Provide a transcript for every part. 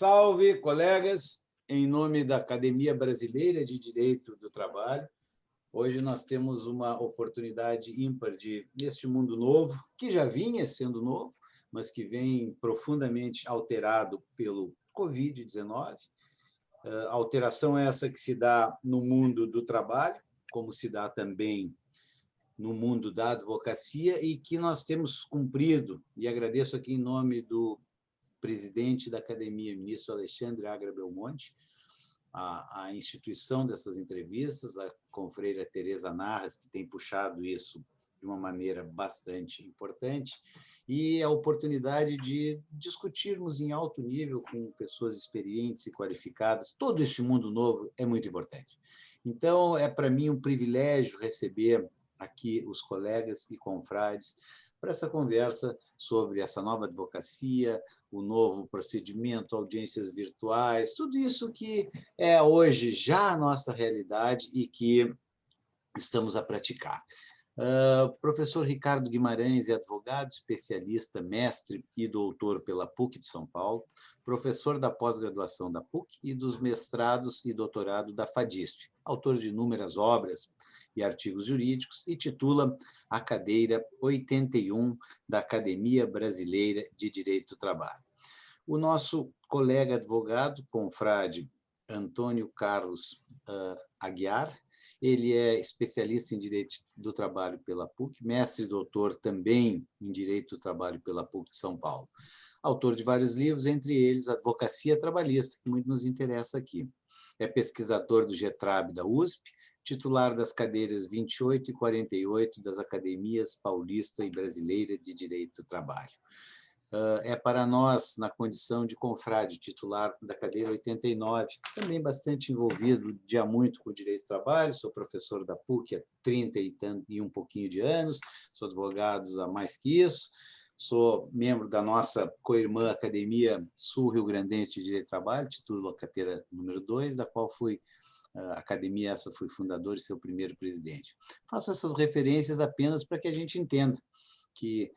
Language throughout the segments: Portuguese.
Salve, colegas! Em nome da Academia Brasileira de Direito do Trabalho, hoje nós temos uma oportunidade ímpar de, neste mundo novo, que já vinha sendo novo, mas que vem profundamente alterado pelo Covid-19. Alteração essa que se dá no mundo do trabalho, como se dá também no mundo da advocacia, e que nós temos cumprido, e agradeço aqui em nome do presidente da Academia, ministro Alexandre Agra Belmonte, a instituição dessas entrevistas, a confreira Tereza Narras, que tem puxado isso de uma maneira bastante importante, e a oportunidade de discutirmos em alto nível com pessoas experientes e qualificadas. Todo esse mundo novo é muito importante. Então, é para mim um privilégio receber aqui os colegas e confrades para essa conversa sobre essa nova advocacia, o novo procedimento, audiências virtuais, tudo isso que é hoje já a nossa realidade e que estamos a praticar. Professor Ricardo Guimarães é advogado, especialista, mestre e doutor pela PUC de São Paulo, professor da pós-graduação da PUC e dos mestrados e doutorado da FADISP, autor de inúmeras obras e artigos jurídicos, e titula a cadeira 81 da Academia Brasileira de Direito do Trabalho. O nosso colega advogado, confrade Antônio Carlos Aguiar, ele é especialista em Direito do Trabalho pela PUC, mestre e doutor também em Direito do Trabalho pela PUC de São Paulo. Autor de vários livros, entre eles Advocacia Trabalhista, que muito nos interessa aqui. É pesquisador do GETRAB da USP, titular das cadeiras 28 e 48 das Academias Paulista e Brasileira de Direito do Trabalho. É para nós, na condição de confrade titular da cadeira 89, também bastante envolvido de há muito com o direito do trabalho, sou professor da PUC há 30 e um pouquinho de anos, sou advogado há mais que isso, sou membro da nossa co-irmã Academia Sul-Rio-Grandense de Direito do Trabalho, titulo a carteira número 2, da qual fui a academia essa fui fundador e seu primeiro presidente. Faço essas referências apenas para que a gente entenda que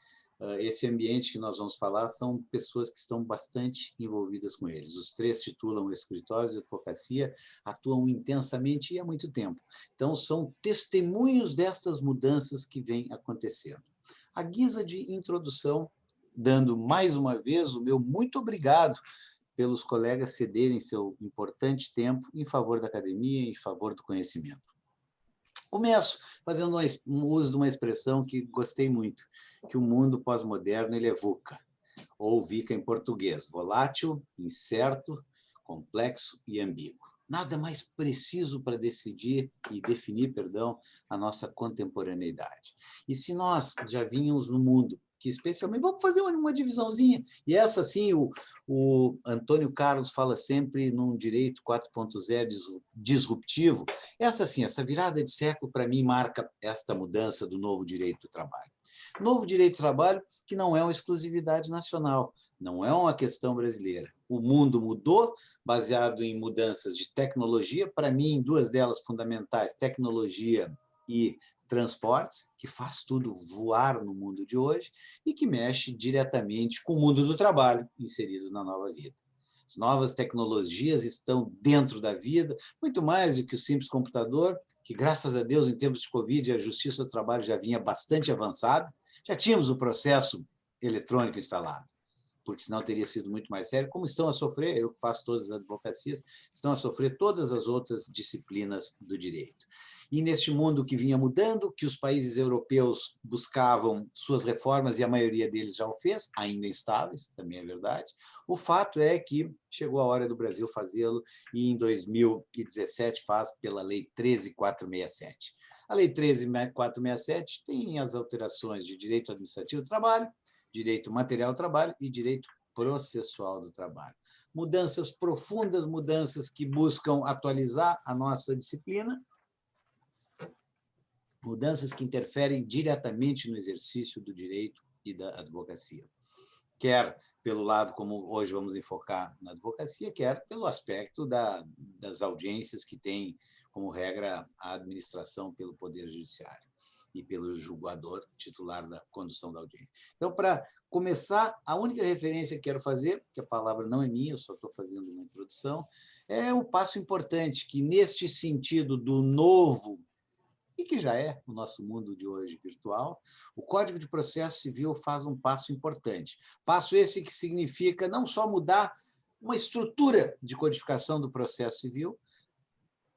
esse ambiente que nós vamos falar são pessoas que estão bastante envolvidas com eles. Os três titulam escritórios de advocacia, atuam intensamente e há muito tempo. Então, são testemunhos destas mudanças que vêm acontecendo. À guisa de introdução, dando mais uma vez o meu muito obrigado pelos colegas cederem seu importante tempo em favor da academia, em favor do conhecimento. Começo fazendo um uso de uma expressão que gostei muito, que o mundo pós-moderno ele é VUCA, ou VICA em português, volátil, incerto, complexo e ambíguo. Nada mais preciso para decidir e definir, perdão, a nossa contemporaneidade. E se nós já vínhamos no mundo que especialmente, vamos fazer uma divisãozinha, e essa sim, o Antônio Carlos fala sempre num direito 4.0 disruptivo, essa sim, essa virada de século para mim marca esta mudança do novo direito do trabalho. Novo direito do trabalho que não é uma exclusividade nacional, não é uma questão brasileira. O mundo mudou, baseado em mudanças de tecnologia, para mim, duas delas fundamentais, tecnologia e transportes, que faz tudo voar no mundo de hoje e que mexe diretamente com o mundo do trabalho inserido na nova vida. As novas tecnologias estão dentro da vida, muito mais do que o simples computador, que, graças a Deus, em tempos de Covid, a Justiça do Trabalho já vinha bastante avançada, já tínhamos o processo eletrônico instalado, porque senão teria sido muito mais sério, como estão a sofrer, eu que faço todas as advocacias, estão a sofrer todas as outras disciplinas do direito. E neste mundo que vinha mudando, que os países europeus buscavam suas reformas, e a maioria deles já o fez, ainda instáveis, também é verdade, o fato é que chegou a hora do Brasil fazê-lo, e em 2017 faz pela Lei 13.467. A Lei 13.467 tem as alterações de direito administrativo do trabalho, direito material do trabalho e direito processual do trabalho. Mudanças profundas, mudanças que buscam atualizar a nossa disciplina, mudanças que interferem diretamente no exercício do direito e da advocacia. Quer pelo lado, como hoje vamos enfocar na advocacia, quer pelo aspecto das audiências que tem como regra a administração pelo Poder Judiciário. e pelo julgador titular da condução da audiência. Então, para começar, a única referência que quero fazer, porque a palavra não é minha, eu só estou fazendo uma introdução, é um passo importante que, neste sentido do novo, e que já é o nosso mundo de hoje virtual, o Código de Processo Civil faz um passo importante. Passo esse que significa não só mudar uma estrutura de codificação do processo civil,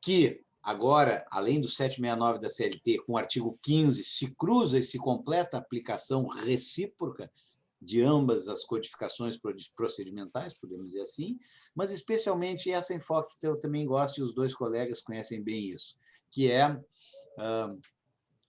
que agora, além do 769 da CLT, com o artigo 15, se cruza e se completa a aplicação recíproca de ambas as codificações procedimentais, podemos dizer assim, mas especialmente esse enfoque que eu também gosto, e os dois colegas conhecem bem isso, que é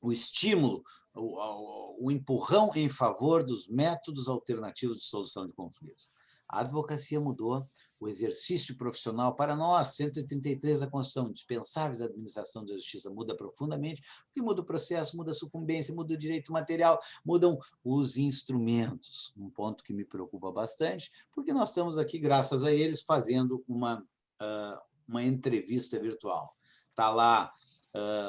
o estímulo, o empurrão em favor dos métodos alternativos de solução de conflitos. A advocacia mudou, o exercício profissional, para nós, 133 da Constituição, dispensáveis da administração da justiça, muda profundamente, porque muda o processo, muda a sucumbência, muda o direito material, mudam os instrumentos, um ponto que me preocupa bastante, porque nós estamos aqui, graças a eles, fazendo uma entrevista virtual. Está lá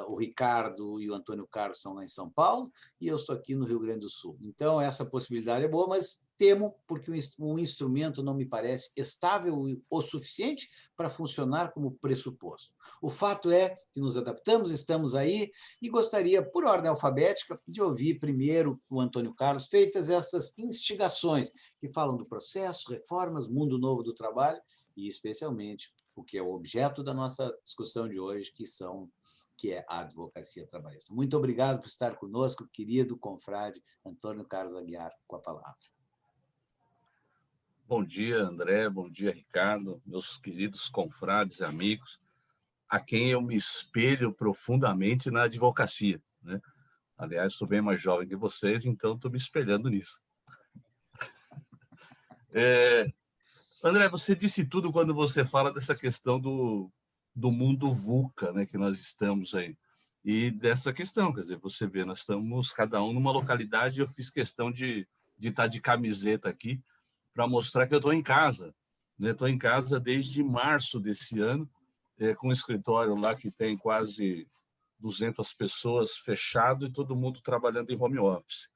o Ricardo e o Antônio Carlos são lá em São Paulo, e eu estou aqui no Rio Grande do Sul. Então, essa possibilidade é boa, mas temo, porque o instrumento não me parece estável o suficiente para funcionar como pressuposto. O fato é que nos adaptamos, estamos aí, e gostaria, por ordem alfabética, de ouvir primeiro o Antônio Carlos, feitas essas instigações que falam do processo, reformas, mundo novo do trabalho, e especialmente o que é o objeto da nossa discussão de hoje, que é a advocacia trabalhista. Muito obrigado por estar conosco, querido confrade Antônio Carlos Aguiar, com a palavra. Bom dia, André, bom dia, Ricardo, meus queridos confrades e amigos, a quem eu me espelho profundamente na advocacia, né? Aliás, sou bem mais jovem que vocês, então estou me espelhando nisso. André, você disse tudo quando você fala dessa questão do mundo VUCA, né, que nós estamos aí. E dessa questão, quer dizer, você vê, nós estamos cada um numa localidade, e eu fiz questão de estar de camiseta aqui para mostrar que eu estou em casa. Estou em casa desde março desse ano, com um escritório lá que tem quase 200 pessoas fechado e todo mundo trabalhando em home office.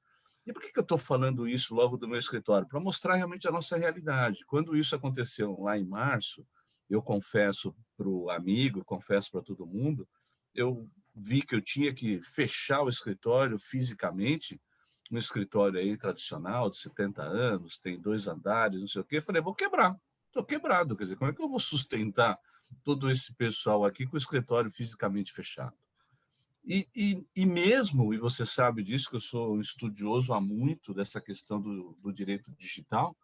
E por que eu estou falando isso logo do meu escritório? Para mostrar realmente a nossa realidade. Quando isso aconteceu lá em março, eu confesso para o amigo, confesso para todo mundo, eu vi que eu tinha que fechar o escritório fisicamente, um escritório aí tradicional, de 70 anos, tem 2 andares, não sei o quê. Eu falei, vou quebrar, estou quebrado. Quer dizer, como é que eu vou sustentar todo esse pessoal aqui com o escritório fisicamente fechado? E mesmo, e você sabe disso, que eu sou estudioso há muito dessa questão do direito digital,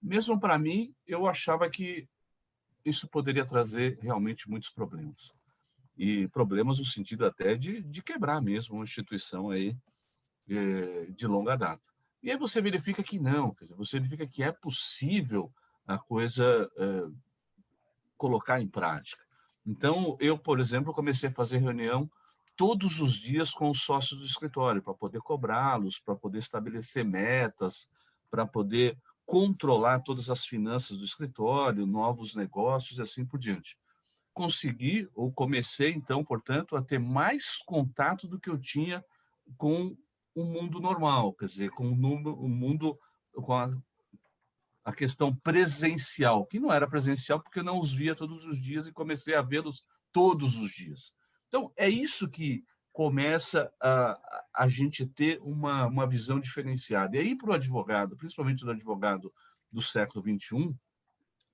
mesmo para mim, eu achava que isso poderia trazer realmente muitos problemas. E problemas no sentido até de quebrar mesmo uma instituição aí de longa data. E aí você verifica que não, quer dizer, você verifica que é possível a coisa colocar em prática. Então, eu, por exemplo, comecei a fazer reunião todos os dias com os sócios do escritório, para poder cobrá-los, para poder estabelecer metas, para poder controlar todas as finanças do escritório, novos negócios e assim por diante. Consegui, ou comecei, então, portanto, a ter mais contato do que eu tinha com o mundo normal, quer dizer, com o mundo, com a questão presencial, que não era presencial porque eu não os via todos os dias e comecei a vê-los todos os dias. Então, é isso que começa a gente ter uma visão diferenciada. E aí, para o advogado, principalmente do advogado do século XXI,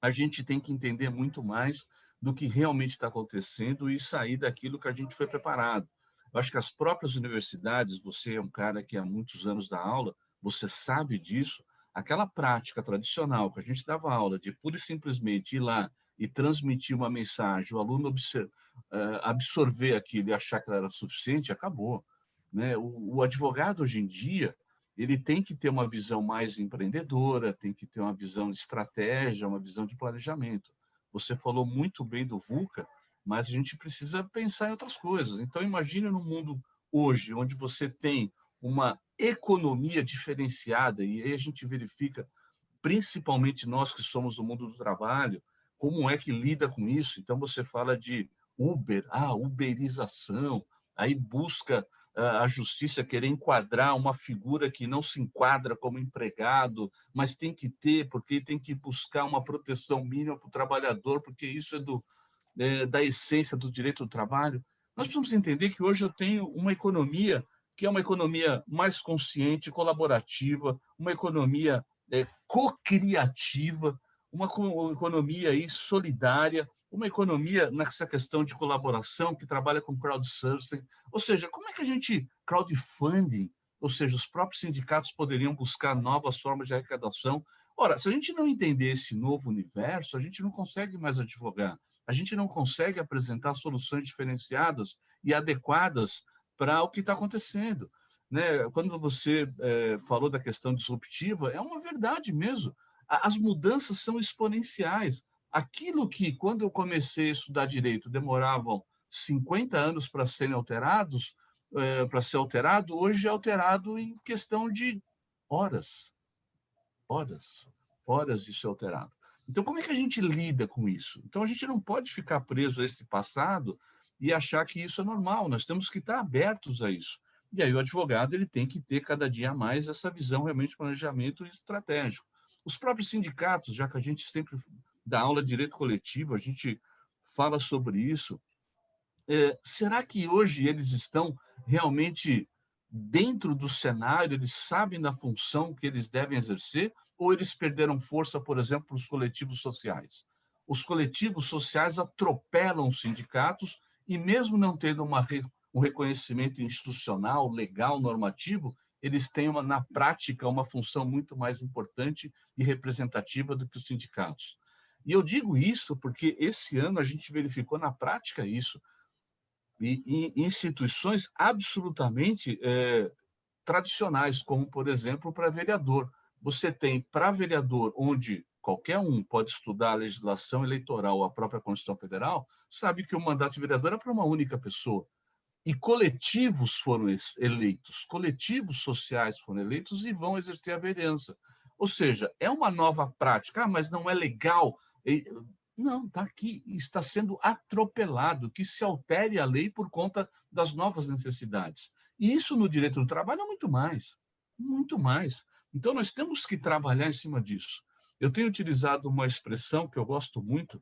a gente tem que entender muito mais do que realmente está acontecendo e sair daquilo que a gente foi preparado. Eu acho que as próprias universidades, você é um cara que há muitos anos dá aula, você sabe disso, aquela prática tradicional que a gente dava aula de pura e simplesmente ir lá e transmitir uma mensagem, o aluno absorver aquilo e achar que ela era suficiente, acabou. Né? O advogado, hoje em dia, ele tem que ter uma visão mais empreendedora, tem que ter uma visão de estratégia, uma visão de planejamento. Você falou muito bem do VUCA, mas a gente precisa pensar em outras coisas. Então, imagine no mundo hoje, onde você tem uma economia diferenciada, e aí a gente verifica, principalmente nós que somos do mundo do trabalho, como é que lida com isso. Então, você fala de Uber, uberização, aí busca a justiça querer enquadrar uma figura que não se enquadra como empregado, mas tem que ter, porque tem que buscar uma proteção mínima para o trabalhador, porque isso da essência do direito do trabalho. Nós precisamos entender que hoje eu tenho uma economia que é uma economia mais consciente, colaborativa, uma economia co-criativa, uma economia aí solidária, uma economia nessa questão de colaboração que trabalha com crowdsourcing. Ou seja, como é que a gente, crowdfunding, ou seja, os próprios sindicatos poderiam buscar novas formas de arrecadação. Ora, se a gente não entender esse novo universo, a gente não consegue mais advogar, a gente não consegue apresentar soluções diferenciadas e adequadas para o que está acontecendo. Né? Quando você falou da questão disruptiva, é uma verdade mesmo. As mudanças são exponenciais. Aquilo que, quando eu comecei a estudar direito, demoravam 50 anos para serem alterados, para ser alterado, hoje é alterado em questão de horas. Horas de ser alterado. Então, como é que a gente lida com isso? Então, a gente não pode ficar preso a esse passado e achar que isso é normal. Nós temos que estar abertos a isso. E aí o advogado ele tem que ter cada dia mais essa visão realmente de planejamento estratégico. Os próprios sindicatos, já que a gente sempre dá aula de direito coletivo, a gente fala sobre isso. Será que hoje eles estão realmente dentro do cenário, eles sabem da função que eles devem exercer, ou eles perderam força, por exemplo, para os coletivos sociais? Os coletivos sociais atropelam os sindicatos e, mesmo não tendo um reconhecimento institucional, legal, normativo, eles têm, na prática, uma função muito mais importante e representativa do que os sindicatos. E eu digo isso porque esse ano a gente verificou na prática isso. E instituições absolutamente tradicionais, como, por exemplo, para vereador. Você tem para vereador, onde qualquer um pode estudar a legislação eleitoral ou a própria Constituição Federal, sabe que o mandato de vereador é para uma única pessoa. E coletivos foram eleitos, coletivos sociais foram eleitos e vão exercer a vereança. Ou seja, é uma nova prática, mas não é legal. Não, está aqui, está sendo atropelado, que se altere a lei por conta das novas necessidades. E isso no direito do trabalho é muito mais, muito mais. Então, nós temos que trabalhar em cima disso. Eu tenho utilizado uma expressão que eu gosto muito,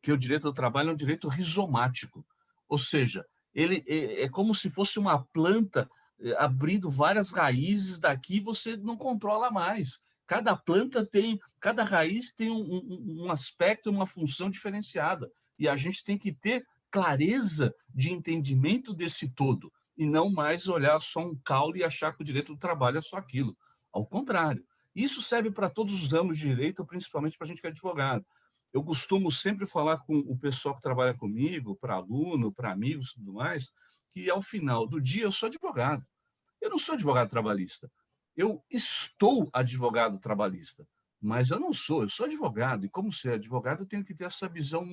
que o direito do trabalho é um direito rizomático, ou seja, ele é como se fosse uma planta abrindo várias raízes daqui, você não controla mais. Cada planta tem, cada raiz tem um aspecto, uma função diferenciada. E a gente tem que ter clareza de entendimento desse todo, e não mais olhar só um caule e achar que o direito do trabalho é só aquilo. Ao contrário. Isso serve para todos os ramos de direito, principalmente para a gente que é advogado. Eu costumo sempre falar com o pessoal que trabalha comigo, para aluno, para amigos e tudo mais, que ao final do dia eu sou advogado. Eu não sou advogado trabalhista. Eu estou advogado trabalhista, mas eu não sou, eu sou advogado. E como ser advogado, eu tenho que ter essa visão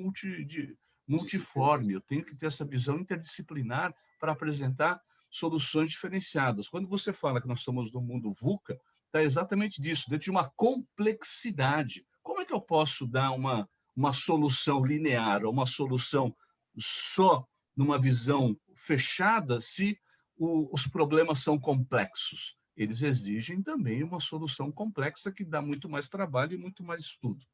multiforme, eu tenho que ter essa visão interdisciplinar para apresentar soluções diferenciadas. Quando você fala que nós somos do mundo VUCA, está exatamente disso, dentro de uma complexidade. Como é que eu posso dar uma solução linear, ou uma solução só numa visão fechada, se os problemas são complexos? Eles exigem também uma solução complexa que dá muito mais trabalho e muito mais estudo.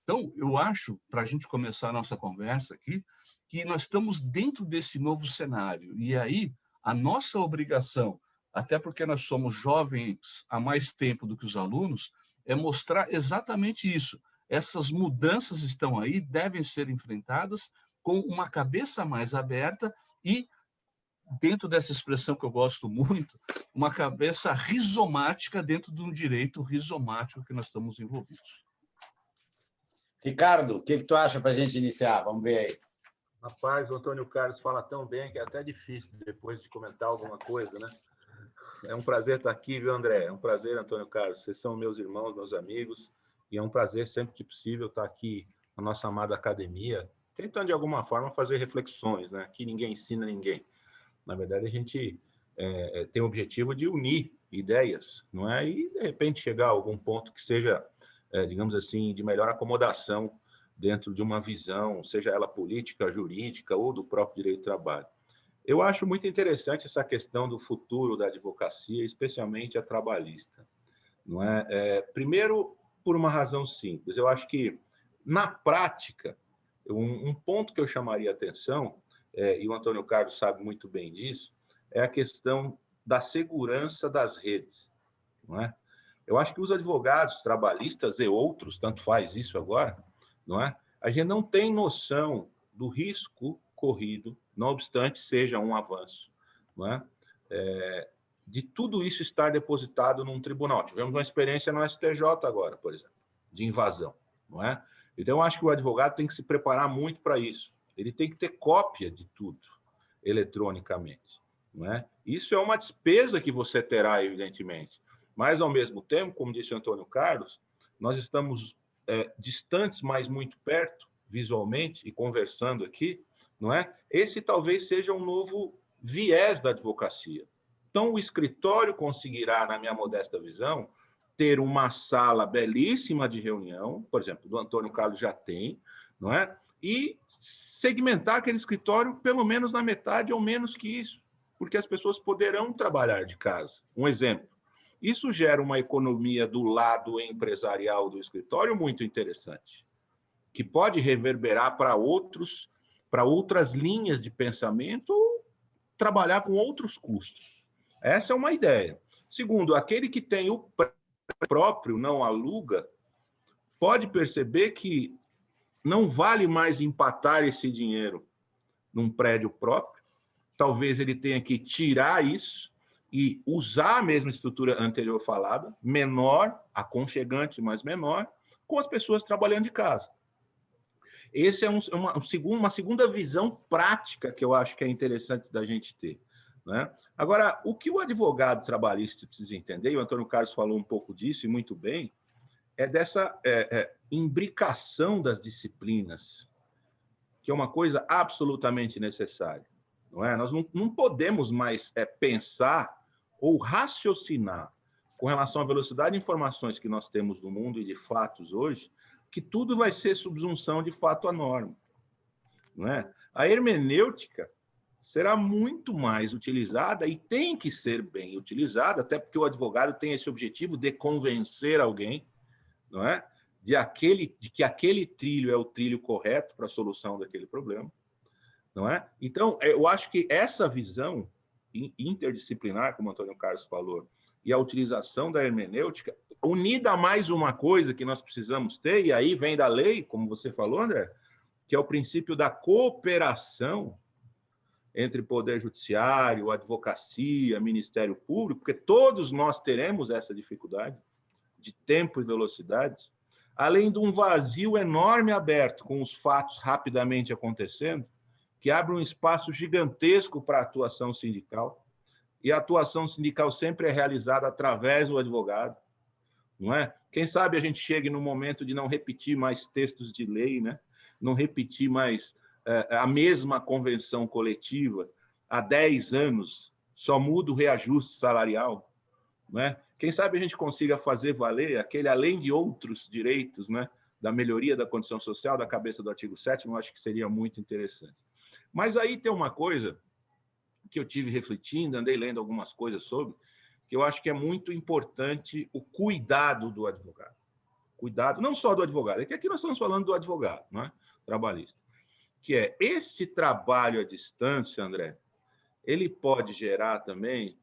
Então, eu acho, para a gente começar a nossa conversa aqui, que nós estamos dentro desse novo cenário. E aí, a nossa obrigação, até porque nós somos jovens há mais tempo do que os alunos, é mostrar exatamente isso. Essas mudanças estão aí, devem ser enfrentadas com uma cabeça mais aberta e, dentro dessa expressão que eu gosto muito, uma cabeça rizomática dentro de um direito rizomático que nós estamos envolvidos. Ricardo, o que tu acha para a gente iniciar? Vamos ver aí. Rapaz, o Antônio Carlos fala tão bem que é até difícil depois de comentar alguma coisa, né? É um prazer estar aqui, viu, André? É um prazer, Antônio Carlos. Vocês são meus irmãos, meus amigos, e é um prazer, sempre que possível, estar aqui na nossa amada academia, tentando, de alguma forma, fazer reflexões, né? Que ninguém ensina ninguém. Na verdade, a gente tem o objetivo de unir ideias, não é? E, de repente, chegar a algum ponto que seja, digamos assim, de melhor acomodação dentro de uma visão, seja ela política, jurídica ou do próprio direito do trabalho. Eu acho muito interessante essa questão do futuro da advocacia, especialmente a trabalhista. Não é? Primeiro, por uma razão simples. Eu acho que, na prática, um ponto que eu chamaria a atenção, e o Antônio Carlos sabe muito bem disso, é a questão da segurança das redes. Não é? Eu acho que os advogados trabalhistas e outros, tanto faz isso agora, não é? A gente não tem noção do risco corrido, não obstante seja um avanço, não é? De tudo isso estar depositado num tribunal. Tivemos uma experiência no STJ agora, por exemplo, de invasão, não é? Então, eu acho que o advogado tem que se preparar muito para isso. Ele tem que ter cópia de tudo eletronicamente, não é? Isso é uma despesa que você terá, evidentemente, mas, ao mesmo tempo, como disse o Antônio Carlos, nós estamos distantes, mas muito perto, visualmente, e conversando aqui, não é? Esse talvez seja um novo viés da advocacia. Então, o escritório conseguirá, na minha modesta visão, ter uma sala belíssima de reunião, por exemplo, do Antônio Carlos já tem, não é? E segmentar aquele escritório pelo menos na metade ou menos que isso, porque as pessoas poderão trabalhar de casa. Um exemplo, isso gera uma economia do lado empresarial do escritório muito interessante, que pode reverberar para outras linhas de pensamento ou trabalhar com outros custos. Essa é uma ideia. Segundo, aquele que tem o próprio, não aluga, pode perceber que não vale mais empatar esse dinheiro num prédio próprio. Talvez ele tenha que tirar isso e usar a mesma estrutura anterior falada, menor, aconchegante, mas menor, com as pessoas trabalhando de casa. Essa é uma segunda visão prática que eu acho que é interessante da gente ter, né? Agora, o que o advogado trabalhista precisa entender, e o Antônio Carlos falou um pouco disso, e muito bem, é dessa imbricação das disciplinas, que é uma coisa absolutamente necessária. Não é? Nós não podemos mais pensar ou raciocinar com relação à velocidade de informações que nós temos no mundo e de fatos hoje, que tudo vai ser subsunção de fato à norma. Não é? A hermenêutica será muito mais utilizada e tem que ser bem utilizada, até porque o advogado tem esse objetivo de convencer alguém, não é? De que aquele trilho é o trilho correto para a solução daquele problema, não é? Então, eu acho que essa visão interdisciplinar, como o Antônio Carlos falou, e a utilização da hermenêutica, unida a mais uma coisa que nós precisamos ter, e aí vem da lei, como você falou, André, que é o princípio da cooperação entre Poder Judiciário, advocacia, Ministério Público, porque todos nós teremos essa dificuldade de tempo e velocidade, além de um vazio enorme aberto, com os fatos rapidamente acontecendo, que abre um espaço gigantesco para a atuação sindical, e a atuação sindical sempre é realizada através do advogado, não é? Quem sabe a gente chegue no momento de não repetir mais textos de lei, né? Não repetir mais a mesma convenção coletiva há 10 anos, só muda o reajuste salarial, não é? Quem sabe a gente consiga fazer valer aquele, além de outros direitos, né, da melhoria da condição social, da cabeça do artigo 7º, eu acho que seria muito interessante. Mas aí tem uma coisa que eu tive refletindo, andei lendo algumas coisas sobre, que eu acho que é muito importante o cuidado do advogado. Cuidado, não só do advogado, é que aqui nós estamos falando do advogado, não é? Trabalhista. Que é esse trabalho à distância, André, ele pode gerar também,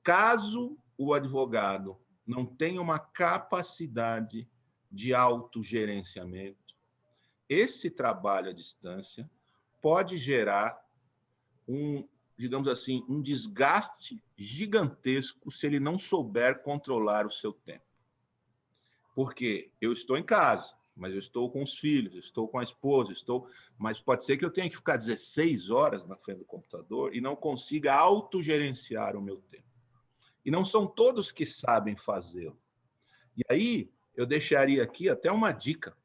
caso o advogado não tenha uma capacidade de autogerenciamento, esse trabalho à distância pode gerar digamos assim, um desgaste gigantesco se ele não souber controlar o seu tempo. Porque eu estou em casa, mas eu estou com os filhos, eu estou com a esposa, mas pode ser que eu tenha que ficar 16 horas na frente do computador e não consiga autogerenciar o meu tempo. E não são todos que sabem fazê-lo. E aí, eu deixaria aqui até uma dica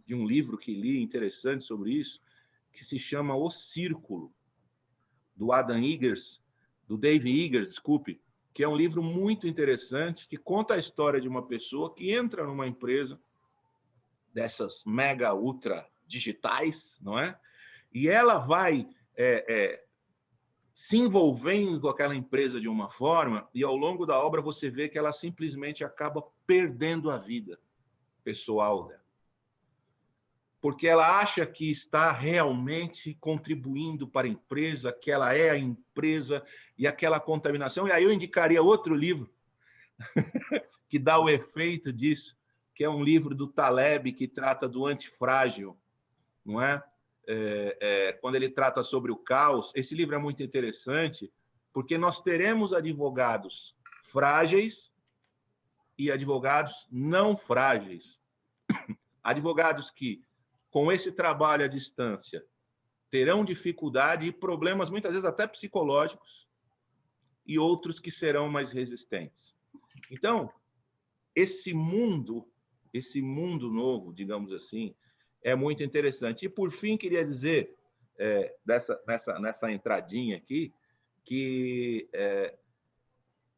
de um livro que li interessante sobre isso, que se chama O Círculo, do Dave Eggers, desculpe, que é um livro muito interessante, que conta a história de uma pessoa que entra numa empresa dessas mega ultra digitais, não é? E ela vai se envolvendo com aquela empresa de uma forma, e ao longo da obra você vê que ela simplesmente acaba perdendo a vida pessoal dela. Porque ela acha que está realmente contribuindo para a empresa, que ela é a empresa, e aquela contaminação. E aí eu indicaria outro livro que dá o efeito disso, que é um livro do Taleb, que trata do antifrágil, não é? Quando ele trata sobre o caos. Esse livro é muito interessante, porque nós teremos advogados frágeis e advogados não frágeis. Advogados que, com esse trabalho à distância, terão dificuldade e problemas, muitas vezes até psicológicos, e outros que serão mais resistentes. Então, esse mundo novo, digamos assim, é muito interessante. E, por fim, queria dizer, nessa entradinha aqui, que,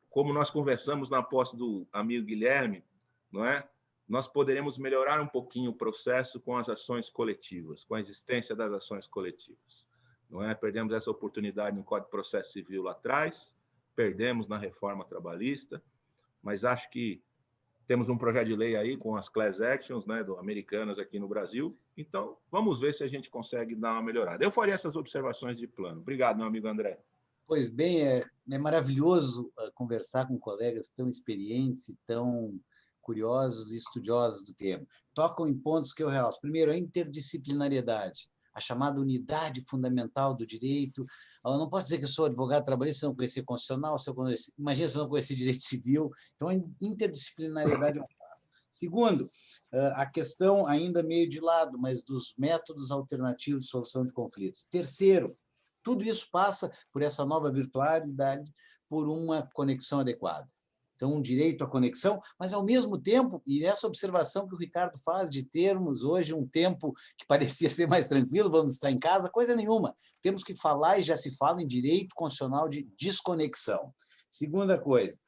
como nós conversamos na posse do amigo Guilherme, não é? Nós poderemos melhorar um pouquinho o processo com as ações coletivas, com a existência das ações coletivas. Não é? Perdemos essa oportunidade no Código de Processo Civil lá atrás, perdemos na reforma trabalhista, mas acho que temos um projeto de lei aí com as class actions, né, americanas aqui no Brasil. Então, vamos ver se a gente consegue dar uma melhorada. Eu faria essas observações de plano. Obrigado, meu amigo André. Pois bem, é maravilhoso conversar com colegas tão experientes e tão curiosos e estudiosos do tema. Tocam em pontos que eu realço. Primeiro, a interdisciplinariedade, a chamada unidade fundamental do direito. Eu não posso dizer que eu sou advogado trabalhista se eu não conhecer constitucional, imagina se eu não conhecer direito civil. Então, a interdisciplinariedade é um fato. Segundo, a questão ainda meio de lado, mas dos métodos alternativos de solução de conflitos. Terceiro, tudo isso passa por essa nova virtualidade, por uma conexão adequada. Então, um direito à conexão, mas, ao mesmo tempo, e essa observação que o Ricardo faz de termos hoje um tempo que parecia ser mais tranquilo, vamos estar em casa, coisa nenhuma. Temos que falar, e já se fala em direito constitucional de desconexão. Segunda coisa,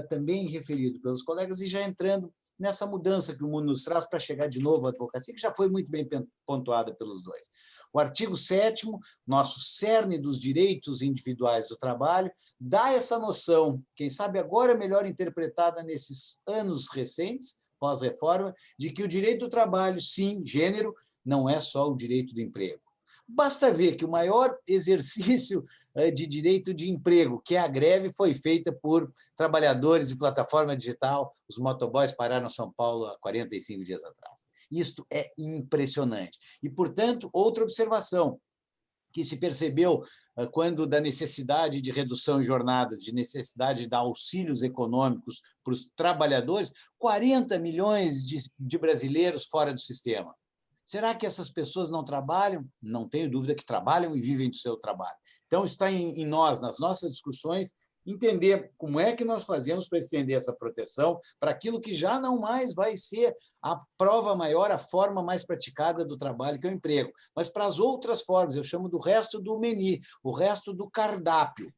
também referido pelos colegas, e já entrando nessa mudança que o mundo nos traz para chegar de novo à advocacia, que já foi muito bem pontuada pelos dois. O artigo 7º, nosso cerne dos direitos individuais do trabalho, dá essa noção, quem sabe agora melhor interpretada nesses anos recentes, pós-reforma, de que o direito do trabalho, sim, gênero, não é só o direito do emprego. Basta ver que o maior exercício de direito de emprego, que é a greve, foi feita por trabalhadores de plataforma digital. Os motoboys pararam em São Paulo há 45 dias atrás. Isto é impressionante. E, portanto, outra observação que se percebeu quando da necessidade de redução em jornadas, de necessidade de dar auxílios econômicos para os trabalhadores, 40 milhões de brasileiros fora do sistema. Será que essas pessoas não trabalham? Não tenho dúvida que trabalham e vivem do seu trabalho. Então, está em nós, nas nossas discussões, entender como é que nós fazemos para estender essa proteção para aquilo que já não mais vai ser a prova maior, a forma mais praticada do trabalho, que é o emprego, mas para as outras formas, eu chamo do resto do menu, o resto do cardápio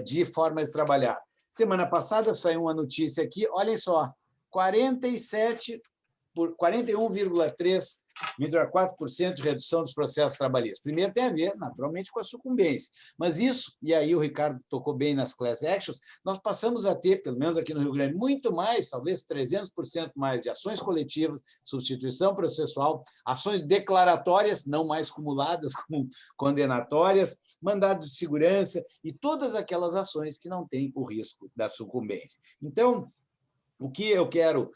de formas de trabalhar. Semana passada saiu uma notícia aqui, olhem só, 41,4% de redução dos processos trabalhistas. Primeiro tem a ver, naturalmente, com a sucumbência. Mas isso, e aí o Ricardo tocou bem nas class actions, nós passamos a ter, pelo menos aqui no Rio Grande, muito mais, talvez 300% mais de ações coletivas, substituição processual, ações declaratórias, não mais cumuladas como condenatórias, mandados de segurança e todas aquelas ações que não têm o risco da sucumbência. Então, o que eu quero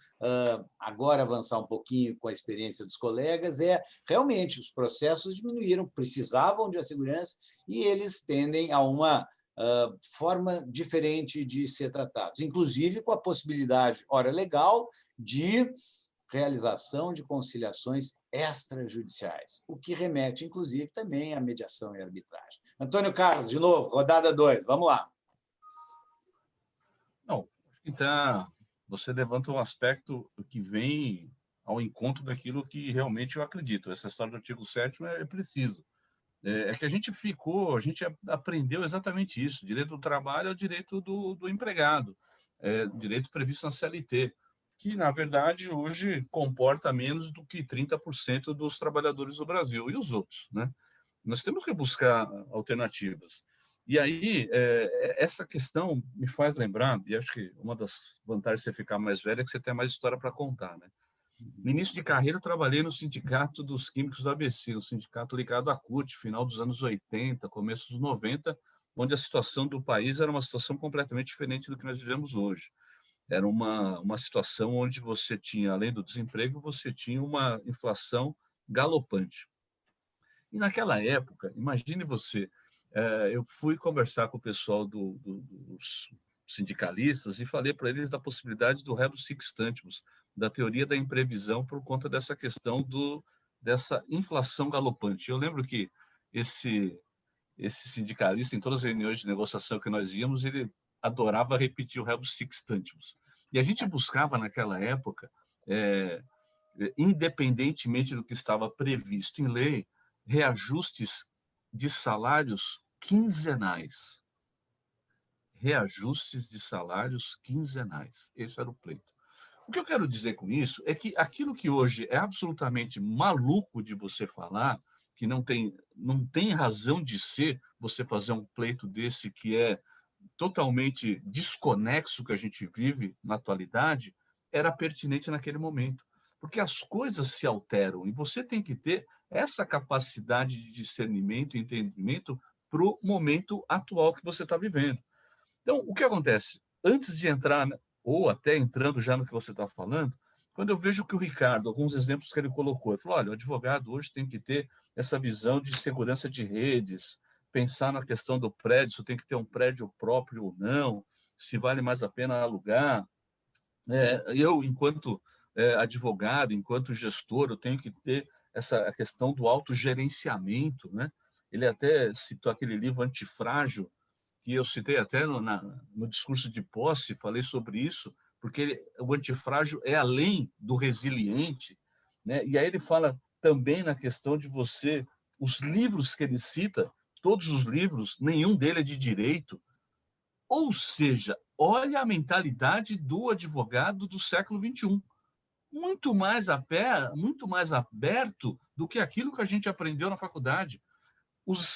agora avançar um pouquinho com a experiência dos colegas é, realmente, os processos diminuíram, precisavam de segurança e eles tendem a uma forma diferente de ser tratados, inclusive com a possibilidade, ora legal, de realização de conciliações extrajudiciais, o que remete, inclusive, também à mediação e arbitragem. Antônio Carlos, de novo, rodada 2, vamos lá. Não, então... Você levanta um aspecto que vem ao encontro daquilo que realmente eu acredito. Essa história do artigo 7º é preciso. É que a gente aprendeu exatamente isso. O direito do trabalho é o direito do empregado, direito previsto na CLT, que, na verdade, hoje comporta menos do que 30% dos trabalhadores do Brasil. E os outros, né? Nós temos que buscar alternativas. E aí, essa questão me faz lembrar, e acho que uma das vantagens de você ficar mais velho é que você tem mais história para contar, né? No início de carreira, eu trabalhei no Sindicato dos Químicos do ABC, no sindicato ligado à CUT, final dos anos 80, começo dos 90, onde a situação do país era uma situação completamente diferente do que nós vivemos hoje. Era uma situação onde você tinha, além do desemprego, você tinha uma inflação galopante. E naquela época, imagine você, eu fui conversar com o pessoal dos sindicalistas e falei para eles da possibilidade do rebus sic stantibus, da teoria da imprevisão por conta dessa questão dessa inflação galopante. Eu lembro que esse sindicalista, em todas as reuniões de negociação que nós íamos, ele adorava repetir o rebus sic stantibus. E a gente buscava, naquela época, independentemente do que estava previsto em lei, reajustes de salários quinzenais. Reajustes de salários quinzenais. Esse era o pleito. O que eu quero dizer com isso é que aquilo que hoje é absolutamente maluco de você falar, que não tem razão de ser você fazer um pleito desse que é totalmente desconexo que a gente vive na atualidade, era pertinente naquele momento. Porque as coisas se alteram e você tem que ter essa capacidade de discernimento e entendimento para o momento atual que você está vivendo. Então, o que acontece? Antes de entrar, ou até entrando já no que você está falando, quando eu vejo que o Ricardo, alguns exemplos que ele colocou, ele falou, olha, o advogado hoje tem que ter essa visão de segurança de redes, pensar na questão do prédio, se tem que ter um prédio próprio ou não, se vale mais a pena alugar. Eu, enquanto advogado, enquanto gestor, eu tenho que ter a questão do autogerenciamento, né? Ele até citou aquele livro Antifrágil, que eu citei até no discurso de posse, falei sobre isso, porque o antifrágil é além do resiliente, né? E aí ele fala também na questão de você, os livros que ele cita, todos os livros, nenhum deles é de direito, ou seja, olha a mentalidade do advogado do século XXI, muito mais aberto do que aquilo que a gente aprendeu na faculdade.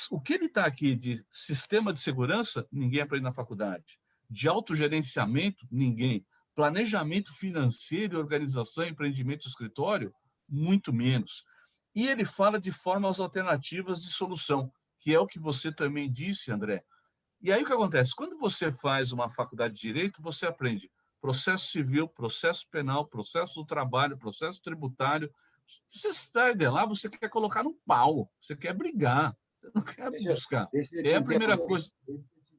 O que ele está aqui de sistema de segurança, ninguém aprende na faculdade. De autogerenciamento, ninguém. Planejamento financeiro, organização, empreendimento, escritório, muito menos. E ele fala de formas alternativas de solução, que é o que você também disse, André. E aí o que acontece? Quando você faz uma faculdade de Direito, você aprende processo civil, processo penal, processo do trabalho, processo tributário. Você sai de lá, você quer colocar no pau, você quer brigar, você não quer buscar. Deixa eu É te a primeira coisa.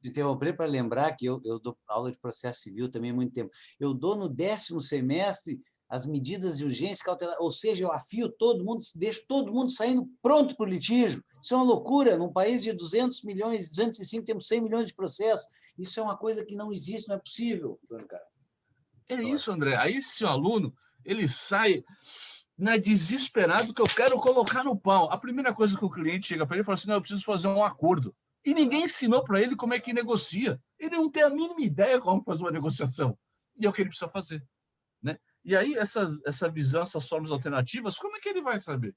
interromper para lembrar que eu dou aula de processo civil também há muito tempo. Eu dou no 10º semestre as medidas de urgência cautelar, ou seja, eu afio todo mundo, deixo todo mundo saindo pronto para o litígio. Isso é uma loucura. Num país de 200 milhões, 205, temos 100 milhões de processos. Isso é uma coisa que não existe, não é possível, Antônio Carlos. É isso, André. Aí, se o aluno ele sai desesperado que eu quero colocar no pau. A primeira coisa que o cliente chega para ele e fala assim, não, eu preciso fazer um acordo. E ninguém ensinou para ele como é que negocia. Ele não tem a mínima ideia como fazer uma negociação. E é o que ele precisa fazer, né? E aí, essa visão, essas formas alternativas, como é que ele vai saber?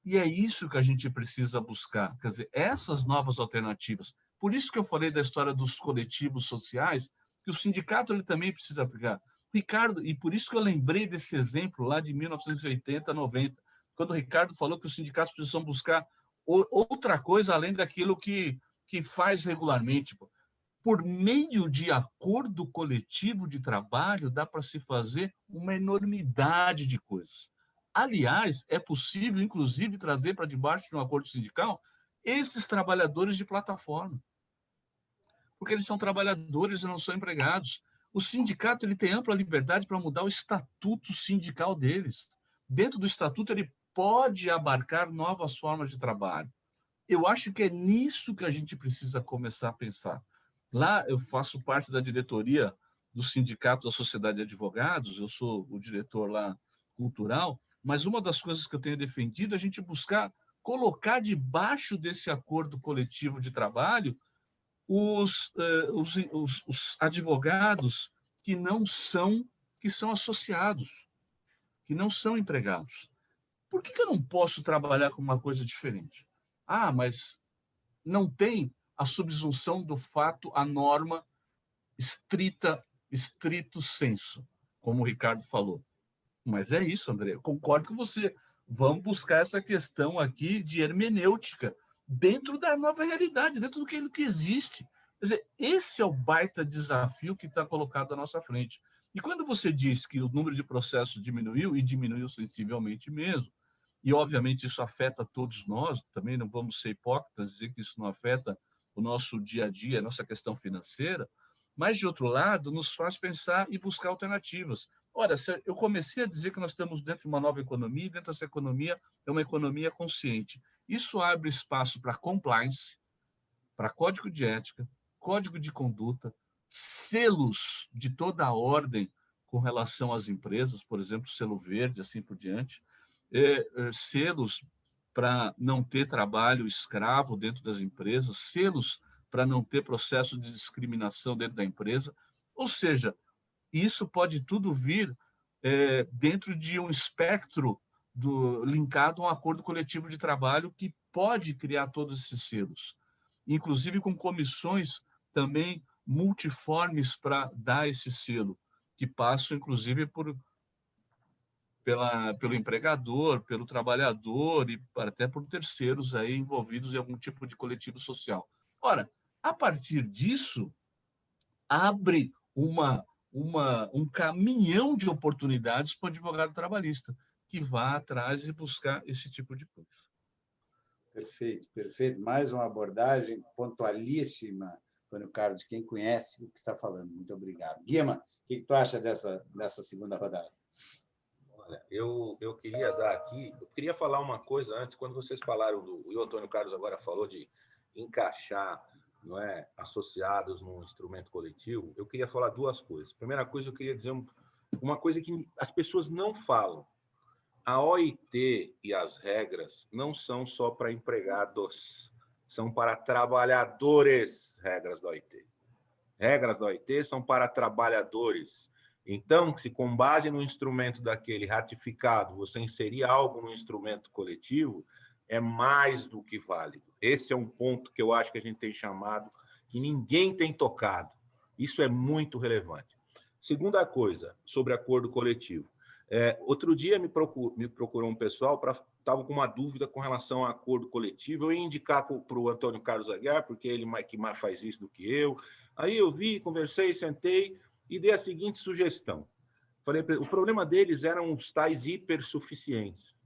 E é isso que a gente precisa buscar, quer dizer, essas novas alternativas. Por isso que eu falei da história dos coletivos sociais, que o sindicato ele também precisa aplicar. Ricardo, e por isso que eu lembrei desse exemplo lá de 1980, 90, quando o Ricardo falou que os sindicatos precisam buscar outra coisa além daquilo que faz regularmente. Por meio de acordo coletivo de trabalho, dá para se fazer uma enormidade de coisas. Aliás, é possível, inclusive, trazer para debaixo de um acordo sindical esses trabalhadores de plataforma, porque eles são trabalhadores e não são empregados. O sindicato ele tem ampla liberdade para mudar o estatuto sindical deles. Dentro do estatuto, ele pode abarcar novas formas de trabalho. Eu acho que é nisso que a gente precisa começar a pensar. Lá eu faço parte da diretoria do Sindicato da Sociedade de Advogados, eu sou o diretor lá cultural, mas uma das coisas que eu tenho defendido é a gente buscar colocar debaixo desse acordo coletivo de trabalho os advogados que são associados, que não são empregados. Por que eu não posso trabalhar com uma coisa diferente? Ah, mas não tem a subsunção do fato à norma estrito sensu, como o Ricardo falou. Mas é isso, André, eu concordo com você. Vamos buscar essa questão aqui de hermenêutica dentro da nova realidade, dentro do que existe. Quer dizer, esse é o baita desafio que está colocado à nossa frente. E quando você diz que o número de processos diminuiu, e diminuiu sensivelmente mesmo, e obviamente isso afeta todos nós, também não vamos ser hipócritas, dizer que isso não afeta o nosso dia a dia, a nossa questão financeira, mas, de outro lado, nos faz pensar e buscar alternativas. Ora, eu comecei a dizer que nós estamos dentro de uma nova economia, e dentro dessa economia é uma economia consciente. Isso abre espaço para compliance, para código de ética, código de conduta, selos de toda a ordem com relação às empresas, por exemplo, selo verde, assim por diante, selos para não ter trabalho escravo dentro das empresas, selos para não ter processo de discriminação dentro da empresa. Ou seja, isso pode tudo vir dentro de um espectro linkado a um acordo coletivo de trabalho que pode criar todos esses selos, inclusive com comissões também multiformes para dar esse selo, que passam, inclusive, pelo empregador, pelo trabalhador e até por terceiros aí envolvidos em algum tipo de coletivo social. Ora, a partir disso, abre um caminhão de oportunidades para o advogado trabalhista, que vá atrás e buscar esse tipo de coisa. Perfeito, perfeito. Mais uma abordagem pontualíssima, Antônio Carlos, quem conhece o que está falando. Muito obrigado. Guima, o que tu acha dessa segunda rodada? Olha, eu queria dar aqui, eu queria falar uma coisa antes, quando vocês falaram, e o Antônio Carlos agora falou de encaixar, não é, associados num instrumento coletivo, eu queria falar duas coisas. Primeira coisa, eu queria dizer uma coisa que as pessoas não falam. A OIT e as regras não são só para empregados, são para trabalhadores, regras da OIT. Regras da OIT são para trabalhadores. Então, se com base no instrumento daquele ratificado, você inserir algo no instrumento coletivo, é mais do que válido. Esse é um ponto que eu acho que a gente tem chamado, que ninguém tem tocado. Isso é muito relevante. Segunda coisa, sobre acordo coletivo. Outro dia me procurou um pessoal, estava com uma dúvida com relação a acordo coletivo. Eu ia indicar para o Antônio Carlos Aguiar, porque ele que mais faz isso do que eu. Aí eu vi, conversei, sentei e dei a seguinte sugestão. Falei, o problema deles eram os tais hipersuficientes,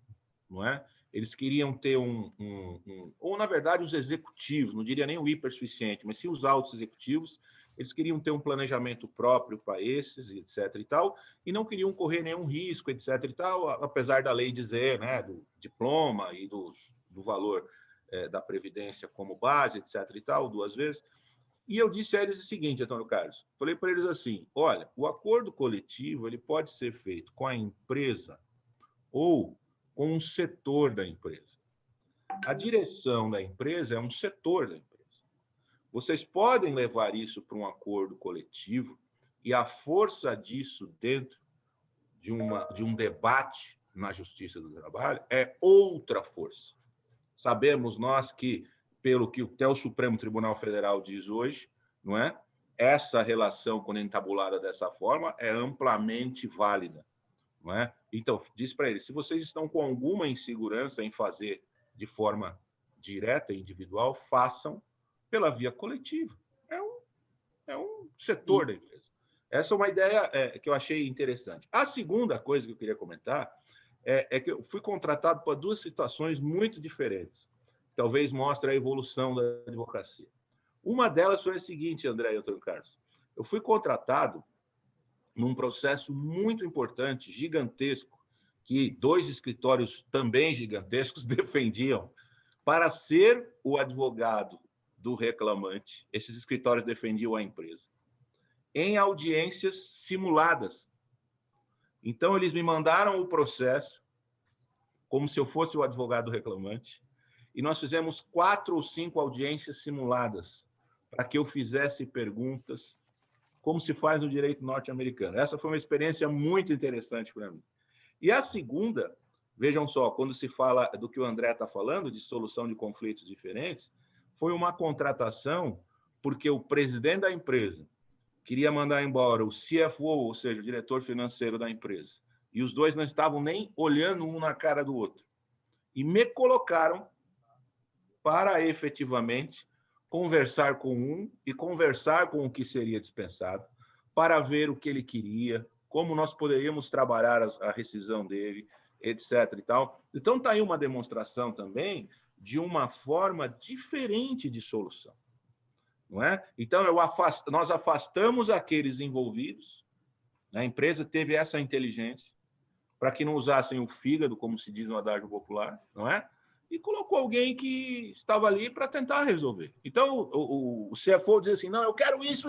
não é? Eles queriam ter ou, na verdade, os executivos, não diria nem o hipersuficiente, mas sim os altos executivos, eles queriam ter um planejamento próprio para esses, etc. e tal, e não queriam correr nenhum risco, etc. e tal, apesar da lei dizer, né, do diploma e do valor da Previdência como base, etc. e tal, 2 vezes. E eu disse a eles o seguinte, Antônio Carlos, falei para eles assim, olha, o acordo coletivo ele pode ser feito com a empresa ou com um setor da empresa. A direção da empresa é um setor da empresa. Vocês podem levar isso para um acordo coletivo e a força disso dentro de um debate na Justiça do Trabalho é outra força. Sabemos nós que, pelo que até o Supremo Tribunal Federal diz hoje, não é? Essa relação, quando entabulada dessa forma, é amplamente válida. Não é? Então, diz para eles, se vocês estão com alguma insegurança em fazer de forma direta e individual, façam pela via coletiva. É um setor da empresa. Essa é uma ideia que eu achei interessante. A segunda coisa que eu queria comentar é que eu fui contratado para 2 situações muito diferentes. Talvez mostre a evolução da advocacia. Uma delas foi a seguinte, André e Antônio Carlos. Eu fui contratado num processo muito importante, gigantesco, que 2 escritórios também gigantescos defendiam, para ser o advogado do reclamante. Esses escritórios defendiam a empresa, em audiências simuladas. Então, eles me mandaram o processo, como se eu fosse o advogado do reclamante, e nós fizemos 4 ou 5 audiências simuladas, para que eu fizesse perguntas, como se faz no direito norte-americano. Essa foi uma experiência muito interessante para mim. E a segunda, vejam só, quando se fala do que o André está falando, de solução de conflitos diferentes, foi uma contratação porque o presidente da empresa queria mandar embora o CFO, ou seja, o diretor financeiro da empresa, e os dois não estavam nem olhando um na cara do outro. E me colocaram para efetivamente conversar com um e conversar com o que seria dispensado, para ver o que ele queria, como nós poderíamos trabalhar a rescisão dele, etc. e tal. Então, está aí uma demonstração também de uma forma diferente de solução. Não é? Então, nós afastamos aqueles envolvidos, né? A empresa teve essa inteligência para que não usassem o fígado, como se diz no adágio popular, não é? E colocou alguém que estava ali para tentar resolver. Então, o CFO dizia assim, não, eu quero isso.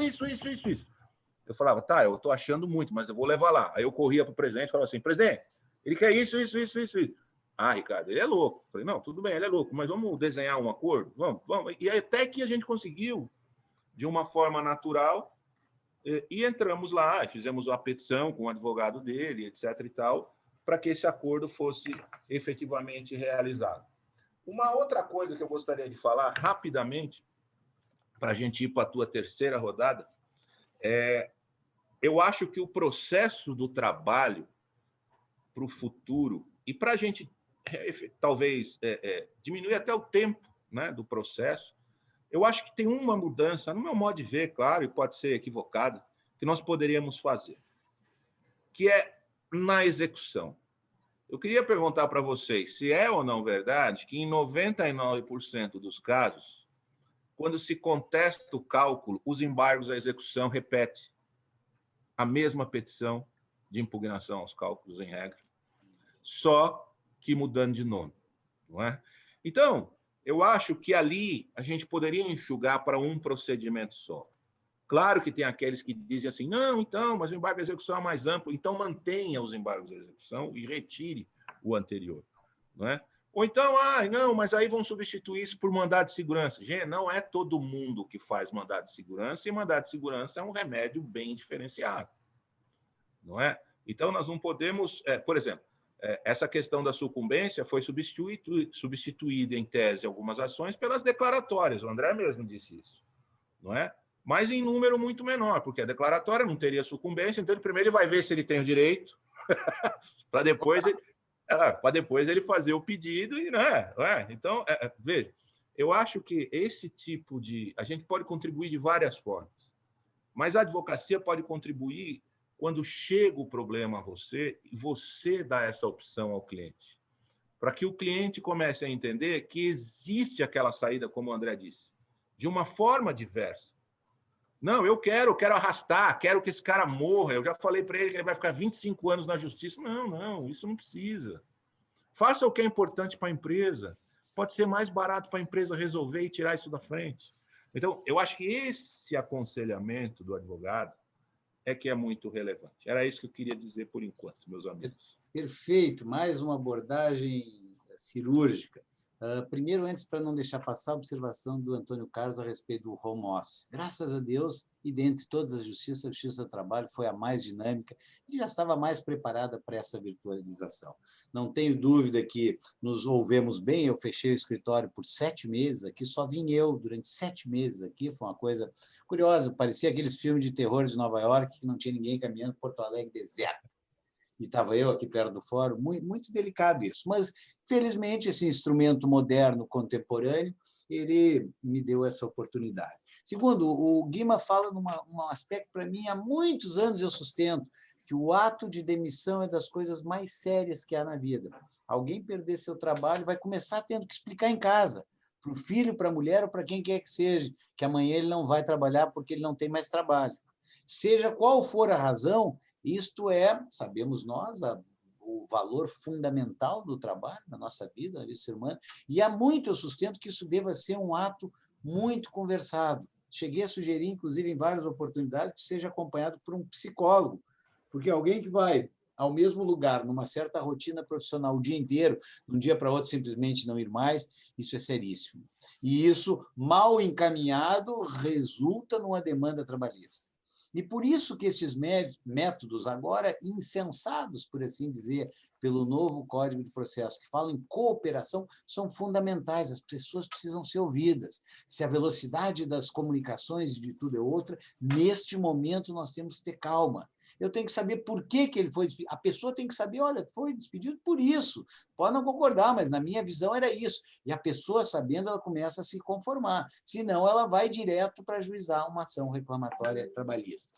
Eu falava, tá, eu estou achando muito, mas eu vou levar lá. Aí eu corria para o presidente e falava assim, presidente, ele quer isso. Ah, Ricardo, ele é louco. Eu falei, não, tudo bem, ele é louco, mas vamos desenhar um acordo? Vamos. E até que a gente conseguiu, de uma forma natural, e entramos lá, fizemos a petição com o advogado dele, etc. e tal, para que esse acordo fosse efetivamente realizado. Uma outra coisa que eu gostaria de falar rapidamente, para a gente ir para a tua terceira rodada, eu acho que o processo do trabalho para o futuro, e para a gente talvez diminuir até o tempo, né, do processo, eu acho que tem uma mudança, no meu modo de ver, claro, e pode ser equivocada, que nós poderíamos fazer, que é na execução. Eu queria perguntar para vocês se é ou não verdade que em 99% dos casos, quando se contesta o cálculo, os embargos à execução repetem a mesma petição de impugnação aos cálculos em regra, só que mudando de nome, não é? Então, eu acho que ali a gente poderia enxugar para um procedimento só. Claro que tem aqueles que dizem assim, não, então, mas o embargo à execução é mais amplo, então mantenha os embargos à execução e retire o anterior, não é? Ou então, não, mas aí vão substituir isso por mandado de segurança. Gente, não é todo mundo que faz mandado de segurança, e mandado de segurança é um remédio bem diferenciado, não é? Então, nós não podemos, por exemplo, essa questão da sucumbência foi substituída, em tese, algumas ações pelas declaratórias. O André mesmo disse isso, não é? Mas em número muito menor, porque a declaratória não teria sucumbência, então primeiro ele vai ver se ele tem o direito, para depois ele fazer o pedido. E, né? Então, veja, eu acho que esse tipo de... A gente pode contribuir de várias formas, mas a advocacia pode contribuir quando chega o problema a você e você dá essa opção ao cliente, para que o cliente comece a entender que existe aquela saída, como o André disse, de uma forma diversa. Não, eu quero arrastar, quero que esse cara morra. Eu já falei para ele que ele vai ficar 25 anos na justiça. Não, isso não precisa. Faça o que é importante para a empresa. Pode ser mais barato para a empresa resolver e tirar isso da frente. Então, eu acho que esse aconselhamento do advogado é que é muito relevante. Era isso que eu queria dizer por enquanto, meus amigos. Perfeito, mais uma abordagem cirúrgica. Primeiro, antes, para não deixar passar, a observação do Antônio Carlos a respeito do home office. Graças a Deus, e dentre todas as justiças, a Justiça do Trabalho foi a mais dinâmica e já estava mais preparada para essa virtualização. Não tenho dúvida que nos ouvemos bem. Eu fechei o escritório por 7 meses aqui, só vim eu durante 7 meses aqui. Foi uma coisa curiosa, parecia aqueles filmes de terror de Nova York, que não tinha ninguém caminhando, Porto Alegre deserto. E estava eu aqui perto do fórum, muito delicado isso. Mas, felizmente, esse instrumento moderno, contemporâneo, ele me deu essa oportunidade. Segundo, o Guima fala num aspecto, para mim, há muitos anos eu sustento, que o ato de demissão é das coisas mais sérias que há na vida. Alguém perder seu trabalho vai começar tendo que explicar em casa, para o filho, para a mulher ou para quem quer que seja, que amanhã ele não vai trabalhar porque ele não tem mais trabalho. Seja qual for a razão, isto sabemos nós, o valor fundamental do trabalho na nossa vida, na vida do ser humano, e há muito eu sustento que isso deva ser um ato muito conversado. Cheguei a sugerir, inclusive, em várias oportunidades, que seja acompanhado por um psicólogo, porque alguém que vai ao mesmo lugar, numa certa rotina profissional o dia inteiro, de um dia para outro simplesmente não ir mais, isso é seríssimo. E isso, mal encaminhado, resulta numa demanda trabalhista. E por isso que esses métodos, agora incensados, por assim dizer, pelo novo Código de Processo, que falam em cooperação, são fundamentais. As pessoas precisam ser ouvidas. Se a velocidade das comunicações de tudo é outra, neste momento nós temos que ter calma. Eu tenho que saber por que ele foi despedido. A pessoa tem que saber, olha, foi despedido por isso. Pode não concordar, mas na minha visão era isso. E a pessoa, sabendo, ela começa a se conformar. Senão, ela vai direto para ajuizar uma ação reclamatória trabalhista.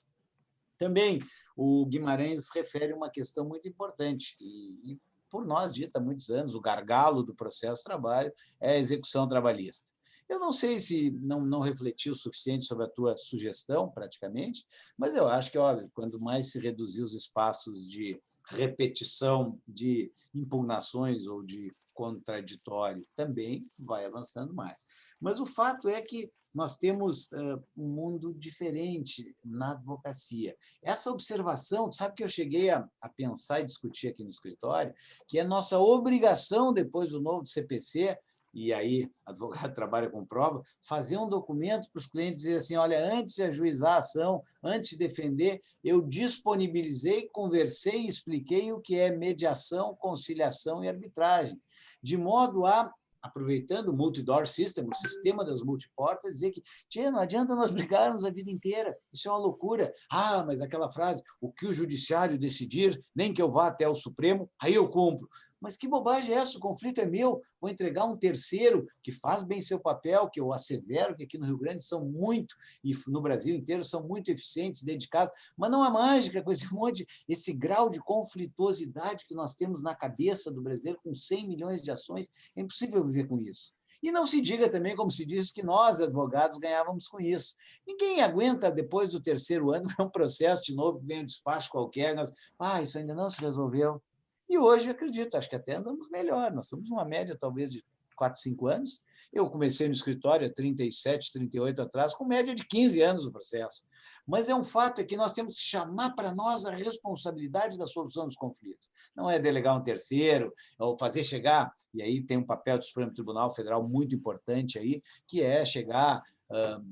Também, o Guimarães refere uma questão muito importante, e por nós dita há muitos anos, o gargalo do processo de trabalho é a execução trabalhista. Eu não sei se não refletiu o suficiente sobre a tua sugestão, praticamente, mas eu acho que, olha, quando mais se reduzir os espaços de repetição de impugnações ou de contraditório, também vai avançando mais. Mas o fato é que nós temos um mundo diferente na advocacia. Essa observação, sabe que eu cheguei a pensar e discutir aqui no escritório, que é nossa obrigação, depois do novo CPC, e aí advogado trabalha com prova, fazer um documento para os clientes dizer assim, olha, antes de ajuizar a ação, antes de defender, eu disponibilizei, conversei e expliquei o que é mediação, conciliação e arbitragem, de modo a, aproveitando o multi-door system, o sistema das multiportas, dizer que, tia, não adianta nós brigarmos a vida inteira, isso é uma loucura. Ah, mas aquela frase, o que o judiciário decidir, nem que eu vá até o Supremo, aí eu cumpro. Mas que bobagem é essa? O conflito é meu, vou entregar um terceiro que faz bem seu papel, que eu assevero que aqui no Rio Grande são muito, e no Brasil inteiro são muito eficientes, dedicados, mas não há mágica com esse monte, esse grau de conflituosidade que nós temos na cabeça do brasileiro, com 100 milhões de ações, é impossível viver com isso. E não se diga também, como se diz, que nós, advogados, ganhávamos com isso. Ninguém aguenta, depois do terceiro ano, ver um processo de novo, vem um despacho qualquer, isso ainda não se resolveu. E hoje, eu acredito, acho que até andamos melhor. Nós estamos numa média, talvez, de 4, 5 anos. Eu comecei no escritório há 37, 38 atrás, com média de 15 anos do processo. Mas é um fato é que nós temos que chamar para nós a responsabilidade da solução dos conflitos. Não é delegar um terceiro, ou fazer chegar, e aí tem um papel do Supremo Tribunal Federal muito importante aí, que é chegar,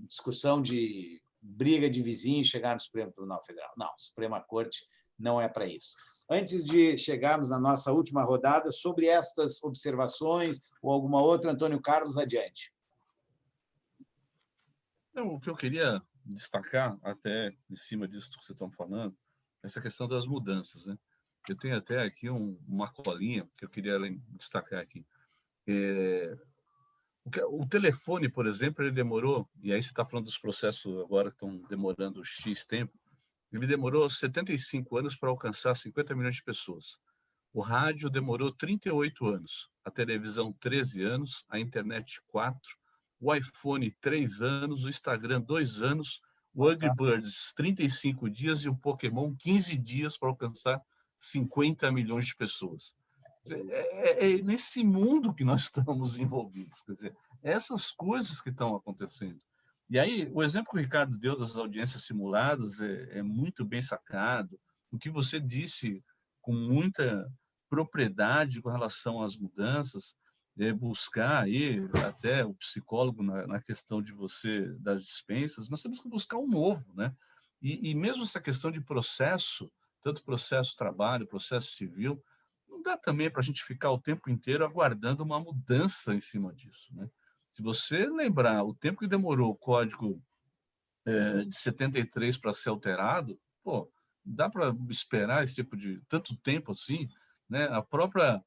discussão de briga de vizinhos, chegar no Supremo Tribunal Federal. Não, a Suprema Corte não é para isso. Antes de chegarmos à nossa última rodada, sobre estas observações ou alguma outra, Antônio Carlos, adiante. O que eu queria destacar, até em cima disso que vocês estão falando, essa questão das mudanças, né? Eu tenho até aqui uma colinha que eu queria destacar aqui. O telefone, por exemplo, ele demorou, e aí você está falando dos processos agora que estão demorando X tempo, ele demorou 75 anos para alcançar 50 milhões de pessoas. O rádio demorou 38 anos, a televisão 13 anos, a internet 4, o iPhone 3 anos, o Instagram 2 anos, o Angry Birds 35 dias e o Pokémon 15 dias para alcançar 50 milhões de pessoas. É nesse mundo que nós estamos envolvidos. Quer dizer, essas coisas que estão acontecendo. E aí, o exemplo que o Ricardo deu das audiências simuladas é muito bem sacado. O que você disse com muita propriedade com relação às mudanças, buscar aí até o psicólogo na questão de você das dispensas, nós temos que buscar um novo, né? E mesmo essa questão de processo, tanto processo trabalho, processo civil, não dá também para a gente ficar o tempo inteiro aguardando uma mudança em cima disso, né? Se você lembrar o tempo que demorou o código de 73 para ser alterado, pô, dá para esperar esse tipo de tanto tempo assim, né? A própria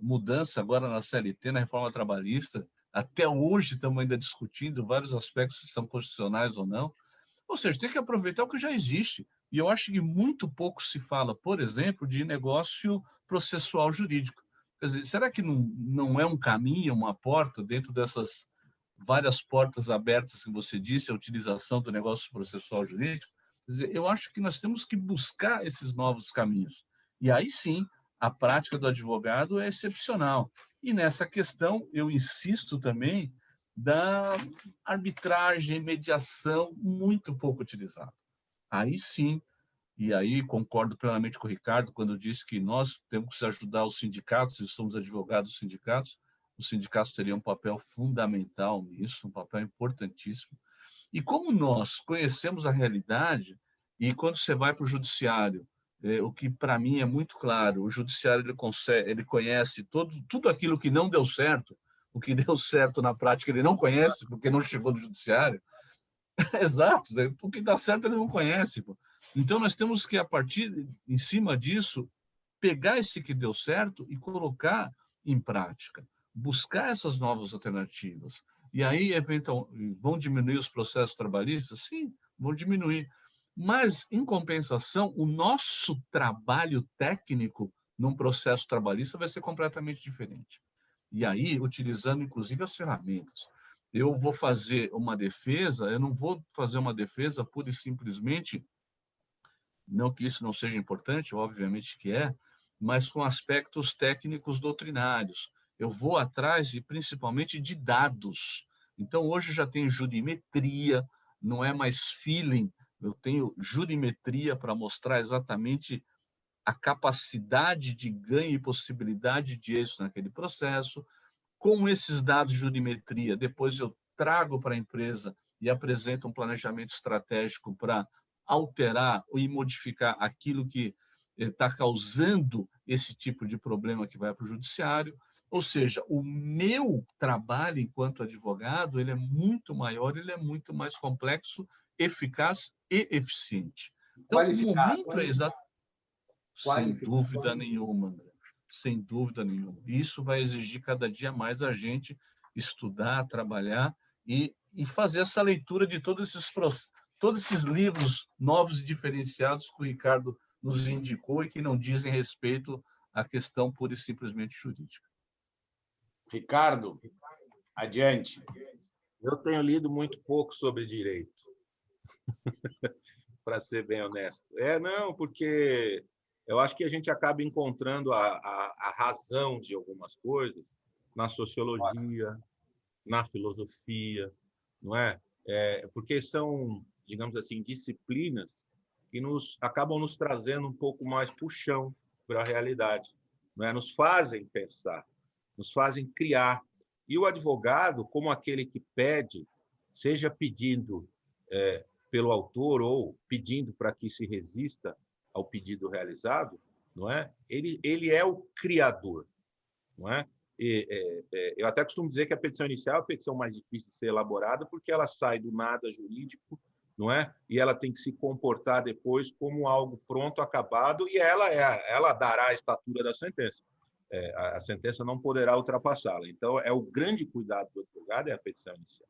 mudança agora na CLT, na reforma trabalhista, até hoje estamos ainda discutindo vários aspectos se são constitucionais ou não. Ou seja, tem que aproveitar o que já existe. E eu acho que muito pouco se fala, por exemplo, de negócio processual jurídico. Quer dizer, será que não é um caminho, uma porta dentro dessas várias portas abertas que você disse, a utilização do negócio processual jurídico? Quer dizer, eu acho que nós temos que buscar esses novos caminhos. E aí sim, a prática do advogado é excepcional. E nessa questão, eu insisto também da arbitragem, mediação, muito pouco utilizada. Aí sim, e aí concordo plenamente com o Ricardo quando disse que nós temos que ajudar os sindicatos, e somos advogados dos sindicatos, os sindicatos teriam um papel fundamental nisso, um papel importantíssimo. E como nós conhecemos a realidade, e quando você vai para o judiciário, o que para mim é muito claro, o judiciário ele conhece tudo aquilo que não deu certo, o que deu certo na prática ele não conhece, porque não chegou no judiciário. Exato, né? O que dá certo ele não conhece. Pô. Então nós temos que, a partir, em cima disso, pegar esse que deu certo e colocar em prática, buscar essas novas alternativas. E aí, eventualmente, vão diminuir os processos trabalhistas? Sim, vão diminuir. Mas, em compensação, o nosso trabalho técnico num processo trabalhista vai ser completamente diferente. E aí, utilizando, inclusive, as ferramentas. Eu vou fazer uma defesa, eu não vou fazer uma defesa pura e simplesmente, não que isso não seja importante, obviamente que é, mas com aspectos técnicos doutrinários. Eu vou atrás, e principalmente, de dados. Então, hoje já tenho jurimetria, não é mais feeling, eu tenho jurimetria para mostrar exatamente a capacidade de ganho e possibilidade de êxito naquele processo. Com esses dados de jurimetria, depois eu trago para a empresa e apresento um planejamento estratégico para alterar e modificar aquilo que está causando esse tipo de problema que vai para o judiciário. Ou seja, o meu trabalho enquanto advogado ele é muito maior, ele é muito mais complexo, eficaz e eficiente. Então, o momento é exato. Sem dúvida nenhuma, André. Sem dúvida nenhuma. Isso vai exigir cada dia mais a gente estudar, trabalhar e fazer essa leitura de todos esses livros novos e diferenciados que o Ricardo nos indicou e que não dizem respeito à questão pura e simplesmente jurídica. Ricardo, adiante. Eu tenho lido muito pouco sobre direito, para ser bem honesto. Não, porque eu acho que a gente acaba encontrando a razão de algumas coisas na sociologia, na filosofia, não é? Porque são, digamos assim, disciplinas que acabam nos trazendo um pouco mais para o chão, para a realidade, não é? Nos fazem pensar, nos fazem criar. E o advogado, como aquele que pede, seja pedindo pelo autor ou pedindo para que se resista ao pedido realizado, não é? Ele é o criador, não é? Eu até costumo dizer que a petição inicial é a petição mais difícil de ser elaborada porque ela sai do nada jurídico, não é? E ela tem que se comportar depois como algo pronto, acabado, e ela dará a estatura da sentença. A sentença não poderá ultrapassá-la. Então, o grande cuidado do advogado é a petição inicial,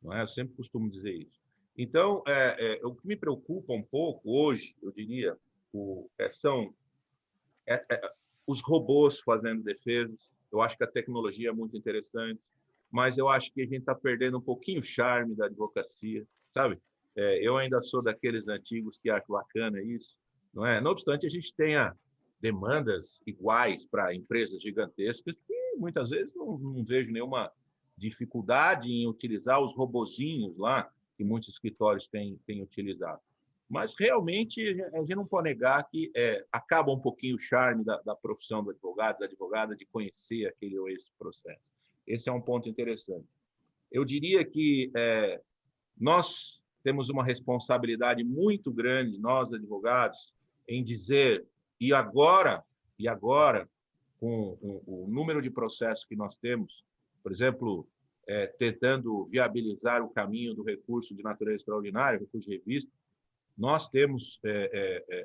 não é? Eu sempre costumo dizer isso. Então, o que me preocupa um pouco hoje, eu diria, são os robôs fazendo defesas. Eu acho que a tecnologia é muito interessante, mas eu acho que a gente está perdendo um pouquinho o charme da advocacia, sabe? Eu ainda sou daqueles antigos que acham bacana isso, não é? Não obstante, a gente tenha demandas iguais para empresas gigantescas que muitas vezes não vejo nenhuma dificuldade em utilizar os robozinhos lá que muitos escritórios têm utilizado. Mas, realmente, a gente não pode negar que acaba um pouquinho o charme da profissão do advogado, da advogada, de conhecer aquele ou esse processo. Esse é um ponto interessante. Eu diria que nós temos uma responsabilidade muito grande, nós, advogados, em dizer, e agora, com o número de processos que nós temos, por exemplo, tentando viabilizar o caminho do recurso de natureza extraordinária, recurso de revista, nós temos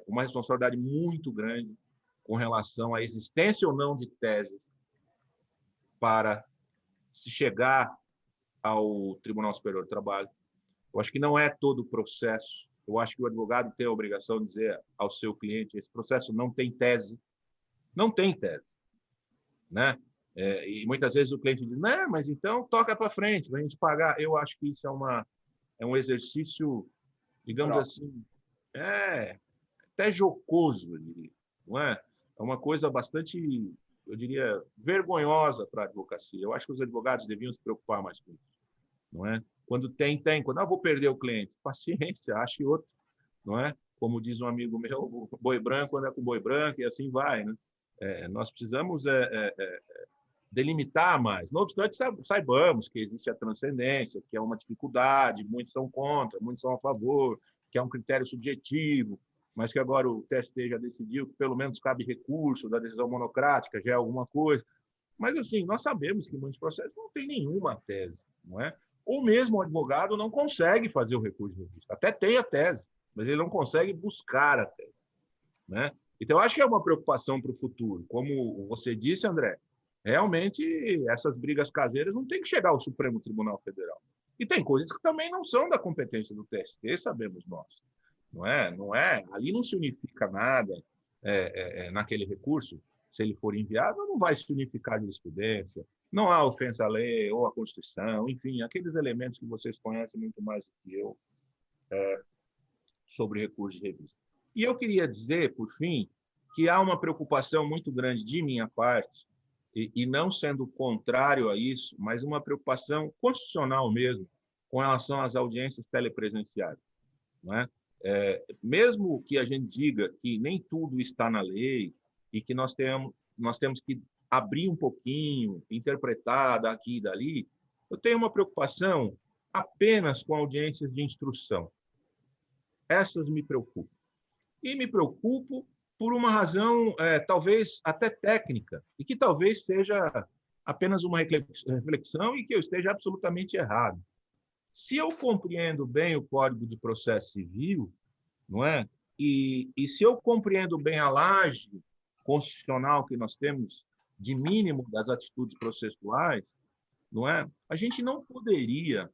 uma responsabilidade muito grande com relação à existência ou não de teses para se chegar ao Tribunal Superior do Trabalho. Eu acho que não é todo o processo. Eu acho que o advogado tem a obrigação de dizer ao seu cliente: esse processo não tem tese. Não tem tese, né? E muitas vezes o cliente diz: não, mas então toca para frente, para a gente pagar. Eu acho que isso é um exercício, digamos assim, até jocoso, eu diria, não é? É uma coisa bastante, eu diria, vergonhosa para a advocacia. Eu acho que os advogados deviam se preocupar mais com isso, não é? Quando tem. Quando vou perder o cliente, paciência, ache outro, não é? Como diz um amigo meu, boi branco anda com boi branco e assim vai, né? Nós precisamos delimitar mais. Não obstante, saibamos que existe a transcendência, que é uma dificuldade, muitos são contra, muitos são a favor, que é um critério subjetivo, mas que agora o TST já decidiu que pelo menos cabe recurso da decisão monocrática, já é alguma coisa. Mas, assim, nós sabemos que muitos processos não têm nenhuma tese, não é? Ou mesmo o advogado não consegue fazer o recurso de revista. Até tem a tese, mas ele não consegue buscar a tese, né? Então, eu acho que é uma preocupação para o futuro. Como você disse, André, realmente essas brigas caseiras não têm que chegar ao Supremo Tribunal Federal. E tem coisas que também não são da competência do TST, sabemos nós. Não é? Ali não se unifica nada naquele recurso. Se ele for enviado, não vai se unificar a jurisprudência. Não há ofensa à lei ou à Constituição, enfim, aqueles elementos que vocês conhecem muito mais do que eu sobre recurso de revista. E eu queria dizer, por fim, que há uma preocupação muito grande de minha parte, e não sendo contrário a isso, mas uma preocupação constitucional mesmo, com relação às audiências telepresenciais. Não é? Mesmo que a gente diga que nem tudo está na lei e que nós temos que abrir um pouquinho, interpretar daqui e dali, eu tenho uma preocupação apenas com audiências de instrução. Essas me preocupam. E me preocupo por uma razão, talvez até técnica, e que talvez seja apenas uma reflexão e que eu esteja absolutamente errado. Se eu compreendo bem o Código de Processo Civil, não é? E se eu compreendo bem a laje constitucional que nós temos de mínimo das atitudes processuais, não é? A gente não poderia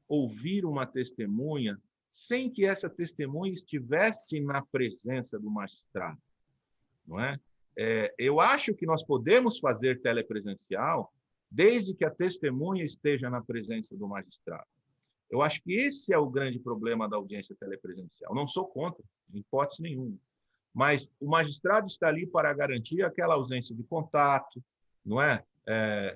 ouvir uma testemunha sem que essa testemunha estivesse na presença do magistrado, não é? Eu acho que nós podemos fazer telepresencial desde que a testemunha esteja na presença do magistrado. Eu acho que esse é o grande problema da audiência telepresencial. Não sou contra, em hipótese nenhuma. Mas o magistrado está ali para garantir aquela ausência de contato, não é?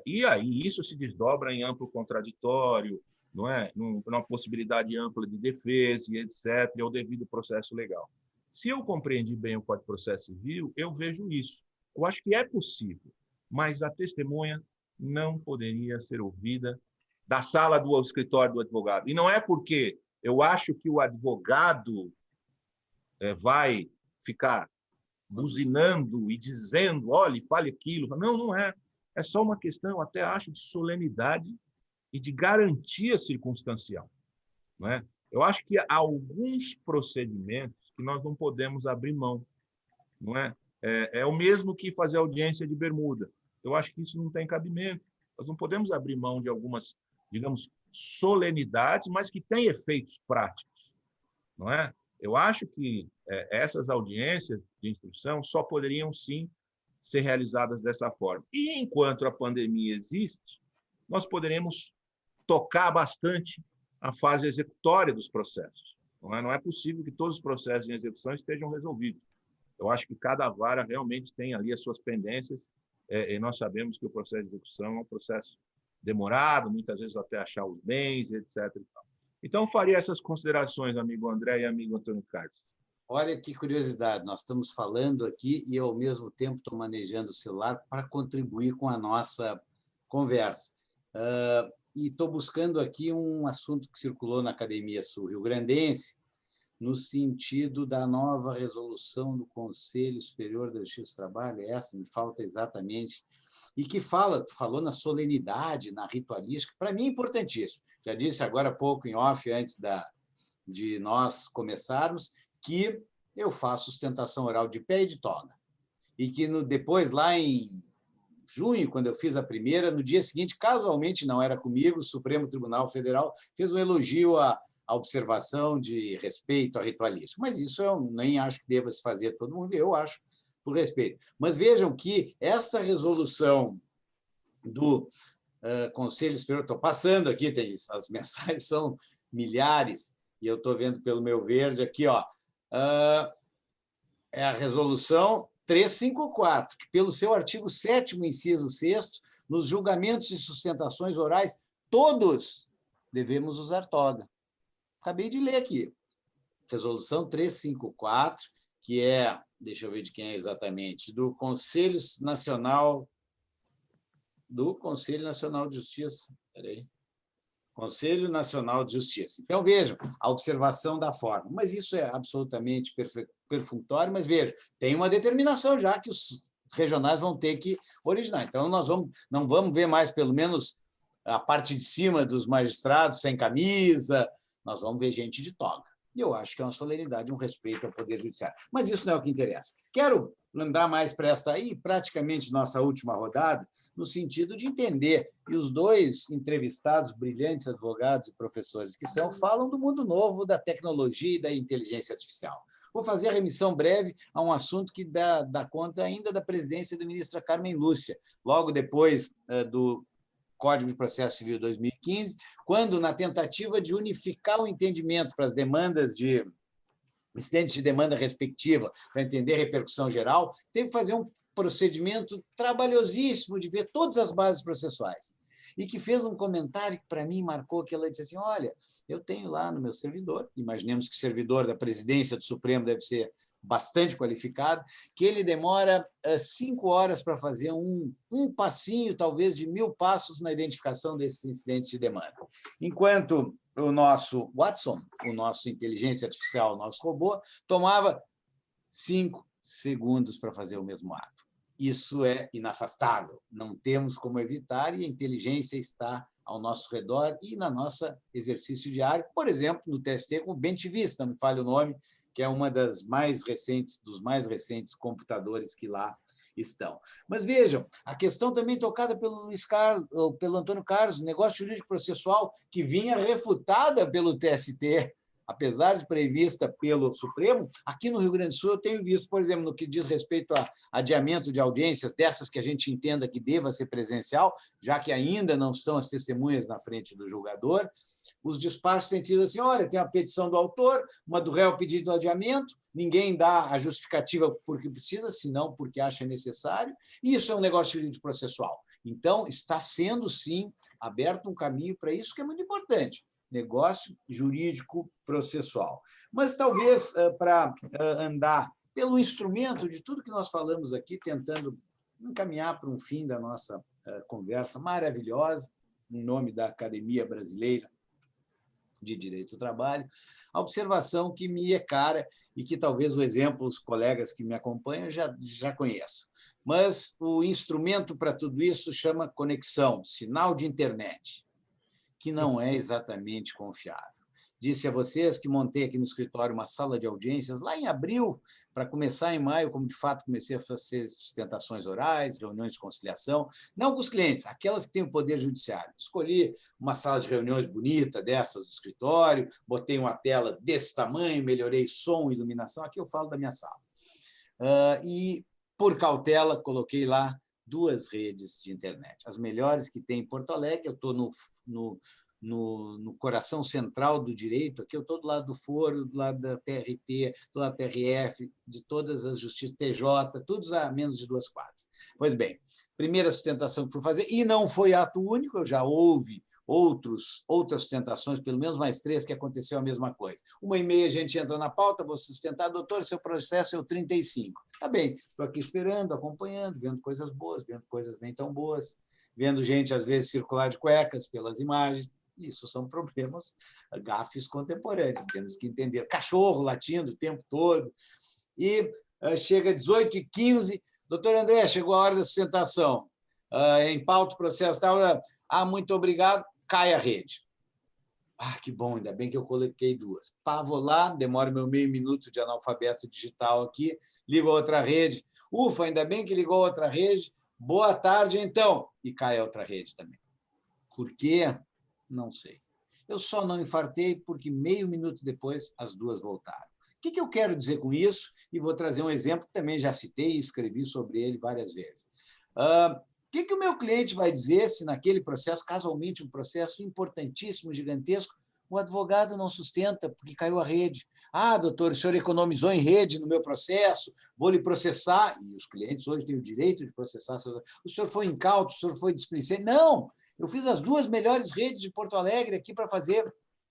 E aí isso se desdobra em amplo contraditório, não é? Numa possibilidade ampla de defesa, e etc., e ao devido processo legal. Se eu compreendi bem o Código de Processo Civil, eu vejo isso. Eu acho que é possível, mas a testemunha não poderia ser ouvida da sala do escritório do advogado. E não é porque eu acho que o advogado vai ficar buzinando e dizendo, olhe, fale aquilo. Não, não é. É só uma questão, até acho, de solenidade e de garantia circunstancial. Não é? Eu acho que há alguns procedimentos que nós não podemos abrir mão. Não é? É o mesmo que fazer audiência de bermuda. Eu acho que isso não tem cabimento. Nós não podemos abrir mão de algumas, digamos, solenidades, mas que têm efeitos práticos. Não é? Eu acho que essas audiências de instrução só poderiam, sim, ser realizadas dessa forma. E, enquanto a pandemia existe, nós poderemos tocar bastante a fase executória dos processos. Não é possível que todos os processos em execução estejam resolvidos. Eu acho que cada vara realmente tem ali as suas pendências, e nós sabemos que o processo de execução é um processo demorado, muitas vezes até achar os bens, etc. Então, faria essas considerações, amigo André e amigo Antônio Carlos. Olha que curiosidade, nós estamos falando aqui e, ao mesmo tempo, estou manejando o celular para contribuir com a nossa conversa. E estou buscando aqui um assunto que circulou na Academia Sul-Rio-Grandense, no sentido da nova resolução do Conselho Superior da Justiça do Trabalho, essa me falta exatamente, e que falou na solenidade, na ritualística, para mim é importantíssimo. Já disse agora há pouco, em off, antes de nós começarmos, que eu faço sustentação oral de pé e de toga. E que depois, lá em junho, quando eu fiz a primeira, no dia seguinte, casualmente não era comigo, o Supremo Tribunal Federal fez um elogio à observação de respeito à ritualística. Mas isso eu nem acho que deva se fazer todo mundo, eu acho por respeito. Mas vejam que essa resolução do Conselho Superior, estou passando aqui, as mensagens são milhares, e eu estou vendo pelo meu verde aqui, é a resolução 354, que, pelo seu artigo 7º, inciso 6º, nos julgamentos de sustentações orais, todos devemos usar toga. Acabei de ler aqui. Resolução 354, que é, deixa eu ver de quem é exatamente, do Conselho Nacional do Conselho Nacional de Justiça. Peraí. Conselho Nacional de Justiça. Então, vejam, a observação da forma. Mas isso é absolutamente perfunctório, mas vejam, tem uma determinação já que os regionais vão ter que originar. Então, nós não vamos ver mais, pelo menos, a parte de cima dos magistrados sem camisa, nós vamos ver gente de toga. E eu acho que é uma solenidade, um respeito ao Poder Judiciário. Mas isso não é o que interessa. Quero andar mais para esta aí, praticamente nossa última rodada, no sentido de entender. E os dois entrevistados, brilhantes advogados e professores que são, falam do mundo novo da tecnologia e da inteligência artificial. Vou fazer a remissão breve a um assunto que dá conta ainda da presidência da ministra Carmen Lúcia, logo depois do Código de Processo Civil 2015, quando, na tentativa de unificar o entendimento para as demandas de incidentes de demanda respectiva, para entender a repercussão geral, teve que fazer um procedimento trabalhosíssimo de ver todas as bases processuais. E que fez um comentário que, para mim, marcou, que ela disse assim, olha, eu tenho lá no meu servidor, imaginemos que o servidor da presidência do Supremo deve ser bastante qualificado, que ele demora 5 horas para fazer um passinho, talvez, de 1000 passos na identificação desses incidentes de demanda. Enquanto o nosso Watson, o nosso inteligência artificial, o nosso robô, tomava 5 segundos para fazer o mesmo ato. Isso é inafastável, não temos como evitar, e a inteligência está ao nosso redor e na nossa exercício diário, por exemplo, no TST com o Bentivista, não me falha o nome, que é uma dos mais recentes computadores que lá estão. Mas vejam, a questão também tocada pelo Antônio Carlos, o negócio jurídico processual, que vinha refutada pelo TST, apesar de prevista pelo Supremo, aqui no Rio Grande do Sul eu tenho visto, por exemplo, no que diz respeito a adiamento de audiências, dessas que a gente entenda que deva ser presencial, já que ainda não estão as testemunhas na frente do julgador, os despachos sentido assim, olha, tem a petição do autor, uma do réu pedido adiamento, ninguém dá a justificativa porque precisa, senão porque acha necessário, e isso é um negócio jurídico processual. Então, está sendo, sim, aberto um caminho para isso, que é muito importante, negócio jurídico processual. Mas, talvez, para andar pelo instrumento de tudo que nós falamos aqui, tentando encaminhar para um fim da nossa conversa maravilhosa, em nome da Academia Brasileira de Direito do Trabalho, a observação que me é cara e que talvez o exemplo, os colegas que me acompanham já conheçam. Mas o instrumento para tudo isso chama conexão, sinal de internet, que não é exatamente confiável. Disse a vocês que montei aqui no escritório uma sala de audiências lá em abril, para começar em maio, como de fato comecei a fazer sustentações orais, reuniões de conciliação, não com os clientes, aquelas que têm o poder judiciário. Escolhi uma sala de reuniões bonita dessas do escritório, botei uma tela desse tamanho, melhorei som, iluminação, aqui eu falo da minha sala. E, por cautela, coloquei lá 2 redes de internet, as melhores que tem em Porto Alegre. Eu estou no coração central do direito, aqui eu estou do lado do Foro, do lado da TRT, do lado da TRF, de todas as justiças, TJ, todos a menos de 2 quadras. Pois bem, primeira sustentação que fui fazer, e não foi ato único, eu já houve outras sustentações, pelo menos mais 3, que aconteceu a mesma coisa. 1h30 a gente entra na pauta, vou sustentar, doutor, seu processo é o 35. Tá bem, estou aqui esperando, acompanhando, vendo coisas boas, vendo coisas nem tão boas, vendo gente, às vezes, circular de cuecas pelas imagens. Isso são problemas, gafes contemporâneos, temos que entender. Cachorro latindo o tempo todo. E chega 18h15, doutor André, chegou a hora da sustentação. Em pauta o processo tal, muito obrigado, cai a rede. Que bom, ainda bem que eu coloquei 2. Vou lá, demora meu meio minuto de analfabeto digital aqui, ligo a outra rede. Ufa, ainda bem que ligou a outra rede. Boa tarde, então. E cai a outra rede também. Por quê? Não sei. Eu só não infartei porque meio minuto depois as 2 voltaram. O que eu quero dizer com isso? E vou trazer um exemplo que também já citei e escrevi sobre ele várias vezes. O que o meu cliente vai dizer se naquele processo, casualmente um processo importantíssimo, gigantesco, o advogado não sustenta porque caiu a rede? Doutor, o senhor economizou em rede no meu processo, vou lhe processar. E os clientes hoje têm o direito de processar. O senhor foi incauto, o senhor foi displicente. Não! Eu fiz as 2 melhores redes de Porto Alegre aqui para fazer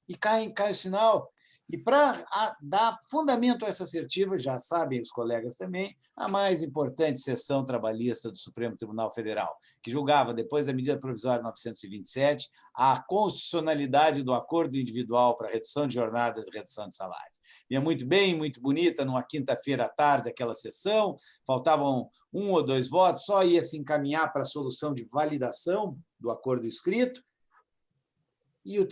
e cai o sinal. E para dar fundamento a essa assertiva, já sabem os colegas também, a mais importante sessão trabalhista do Supremo Tribunal Federal, que julgava, depois da medida provisória 927, a constitucionalidade do acordo individual para redução de jornadas e redução de salários. Ia muito bem, muito bonita, numa quinta-feira à tarde, aquela sessão, faltavam 1 ou 2 votos, só ia se encaminhar para a solução de validação do acordo escrito, e o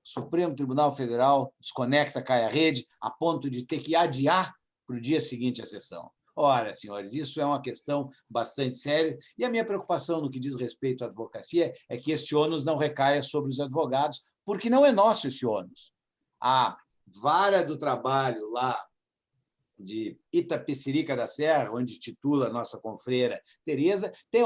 Supremo Tribunal Federal desconecta, cai a rede, a ponto de ter que adiar para o dia seguinte a sessão. Ora, senhores, isso é uma questão bastante séria, e a minha preocupação no que diz respeito à advocacia é que este ônus não recaia sobre os advogados, porque não é nosso esse ônus. A vara do trabalho lá de Itapecerica da Serra, onde titula a nossa confreira Tereza, tem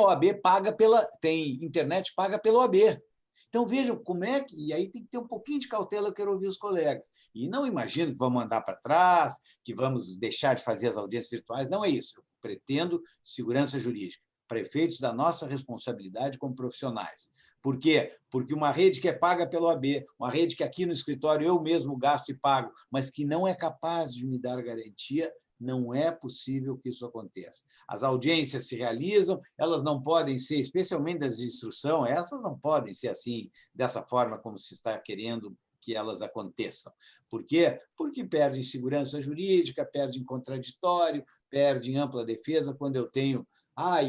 tem internet paga pela OAB. Então, vejam como é que... E aí tem que ter um pouquinho de cautela, eu quero ouvir os colegas. E não imagino que vamos andar para trás, que vamos deixar de fazer as audiências virtuais. Não é isso. Eu pretendo segurança jurídica, para efeitos da nossa responsabilidade como profissionais. Por quê? Porque uma rede que é paga pela OAB, uma rede que aqui no escritório eu mesmo gasto e pago, mas que não é capaz de me dar garantia, não é possível que isso aconteça. As audiências se realizam, elas não podem ser, especialmente das de instrução, essas não podem ser assim, dessa forma como se está querendo que elas aconteçam. Por quê? Porque perdem segurança jurídica, perdem contraditório, perdem ampla defesa quando eu tenho...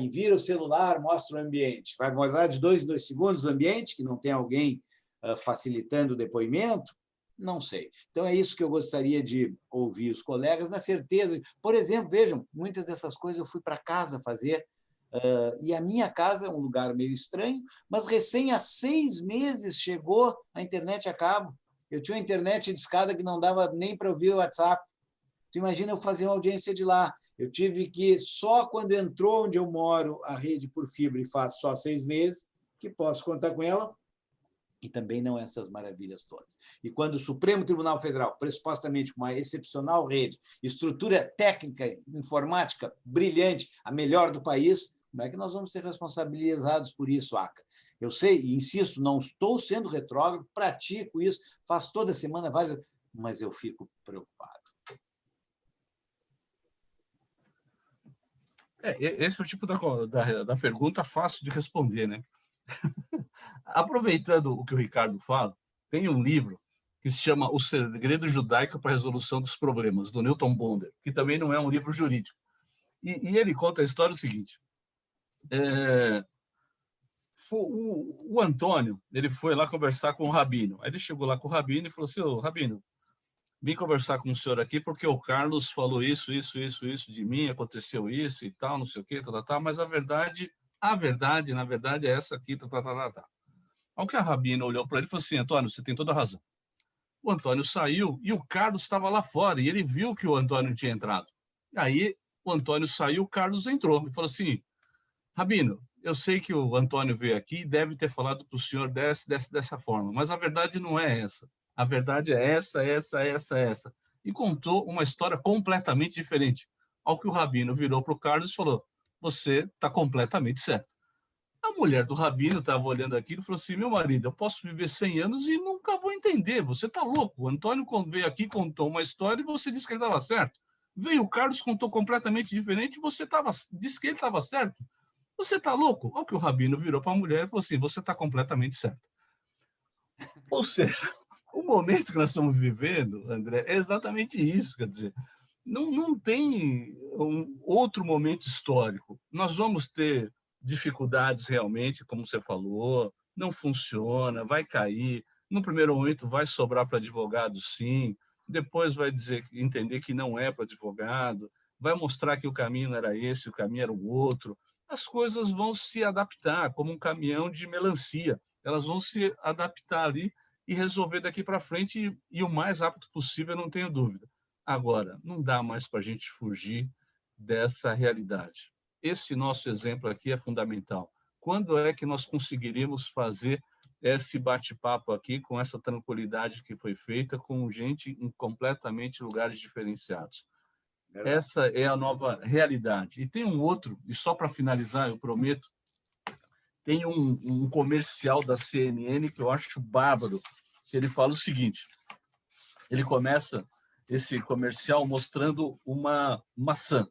e vira o celular, mostra o ambiente. Vai mostrar de 2 em 2 segundos o ambiente, que não tem alguém facilitando o depoimento? Não sei. Então, é isso que eu gostaria de ouvir os colegas, na certeza. Por exemplo, vejam, muitas dessas coisas eu fui para casa fazer, e a minha casa é um lugar meio estranho, mas recém há 6 meses chegou a internet a cabo. Eu tinha uma internet de escada que não dava nem para ouvir o WhatsApp. Tu imagina eu fazer uma audiência de lá. Eu tive que, só quando entrou onde eu moro, a rede por fibra, e faz só 6 meses, que posso contar com ela, e também não essas maravilhas todas. E quando o Supremo Tribunal Federal, pressupostamente com uma excepcional rede, estrutura técnica, informática brilhante, a melhor do país, como é que nós vamos ser responsabilizados por isso, Aca? Eu sei, e insisto, não estou sendo retrógrado, pratico isso, faço toda semana, mas eu fico preocupado. Esse é o tipo da pergunta fácil de responder, né? Aproveitando o que o Ricardo fala, tem um livro que se chama O Segredo Judaico para a Resolução dos Problemas, do Newton Bonder, que também não é um livro jurídico. E ele conta a história seguinte. O Antônio, ele foi lá conversar com o Rabino. Aí ele chegou lá com o Rabino e falou assim, Rabino, vim conversar com o senhor aqui porque o Carlos falou isso de mim, aconteceu isso e tal, não sei o quê, mas na verdade, é essa aqui, Ao que a Rabina olhou para ele e falou assim, Antônio, você tem toda a razão. O Antônio saiu e o Carlos estava lá fora, e ele viu que o Antônio tinha entrado. Aí o Antônio saiu, o Carlos entrou e falou assim, Rabino, eu sei que o Antônio veio aqui e deve ter falado para o senhor dessa forma, mas a verdade não é essa. A verdade é essa. E contou uma história completamente diferente. Ao que o Rabino virou para o Carlos e falou, você está completamente certo. A mulher do Rabino estava olhando aquilo e falou assim, meu marido, eu posso viver 100 anos e nunca vou entender, você está louco. O Antônio veio aqui, contou uma história e você disse que ele estava certo. Veio o Carlos, contou completamente diferente e você disse que ele estava certo. Você está louco? Ao que o Rabino virou para a mulher e falou assim, você está completamente certo. Ou seja, o momento que nós estamos vivendo, André, é exatamente isso. Quer dizer, não tem outro momento histórico. Nós vamos ter dificuldades realmente, como você falou, não funciona, vai cair. No primeiro momento vai sobrar para advogado, sim. Depois vai entender que não é para advogado. Vai mostrar que o caminho não era esse, o caminho era o outro. As coisas vão se adaptar, como um caminhão de melancia. Elas vão se adaptar ali e resolver daqui para frente e o mais rápido possível, não tenho dúvida. Agora, não dá mais para a gente fugir dessa realidade. Esse nosso exemplo aqui é fundamental. Quando é que nós conseguiríamos fazer esse bate-papo aqui com essa tranquilidade que foi feita com gente em completamente lugares diferenciados? Essa é a nova realidade. E tem um outro, e só para finalizar, eu prometo, tem um comercial da CNN que eu acho bárbaro, que ele fala o seguinte, ele começa esse comercial mostrando uma maçã.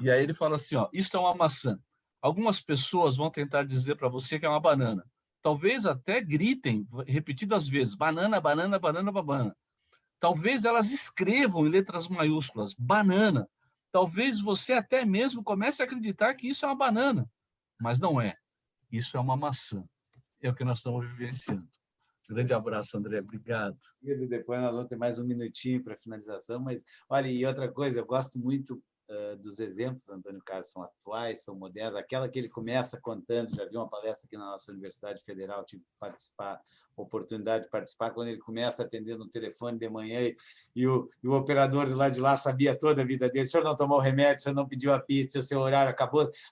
E aí ele fala assim, ó, isto é uma maçã. Algumas pessoas vão tentar dizer para você que é uma banana. Talvez até gritem repetidas vezes, banana, banana, banana, banana. Talvez elas escrevam em letras maiúsculas, banana. Talvez você até mesmo comece a acreditar que isso é uma banana. Mas não é. Isso é uma maçã. É o que nós estamos vivenciando. Grande abraço, André. Obrigado. E depois nós vamos ter mais um minutinho para finalização, mas, olha, e outra coisa, eu gosto muito dos exemplos, Antônio Carlos, são atuais, são modernos. Aquela que ele começa contando, já vi uma palestra aqui na nossa Universidade Federal, tive que participar, oportunidade de participar, quando ele começa atendendo no telefone de manhã e o operador do lado de lá sabia toda a vida dele, o senhor não tomou o remédio, o senhor não pediu a pizza, o seu horário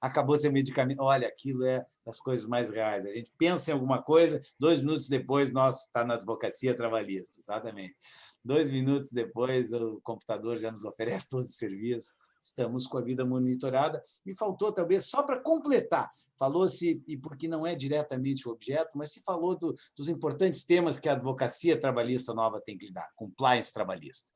acabou seu medicamento. Olha, aquilo é das coisas mais reais. A gente pensa em alguma coisa, 2 minutos depois, nós está na advocacia trabalhista, exatamente. 2 minutos depois, o computador já nos oferece todos os serviços, estamos com a vida monitorada. E faltou, talvez, só para completar, falou-se, e porque não é diretamente o objeto, mas se falou dos importantes temas que a advocacia trabalhista nova tem que lidar, compliance trabalhista,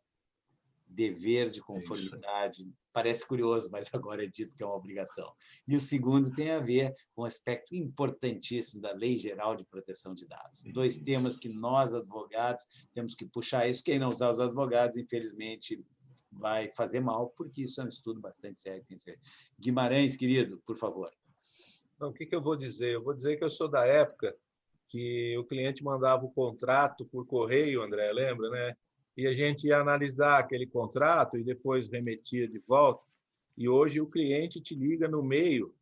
dever de conformidade, parece curioso, mas agora é dito que é uma obrigação. E o segundo tem a ver com um aspecto importantíssimo da Lei Geral de Proteção de Dados. 2 temas que nós, advogados, temos que puxar isso. Quem não usar os advogados, infelizmente, vai fazer mal, porque isso é um estudo bastante sério. Tem que ser. Guimarães, querido, por favor. Então, o que eu vou dizer? Eu vou dizer que eu sou da época que o cliente mandava o contrato por correio, André, lembra, né? E a gente ia analisar aquele contrato e depois remetia de volta. E hoje o cliente te liga no meio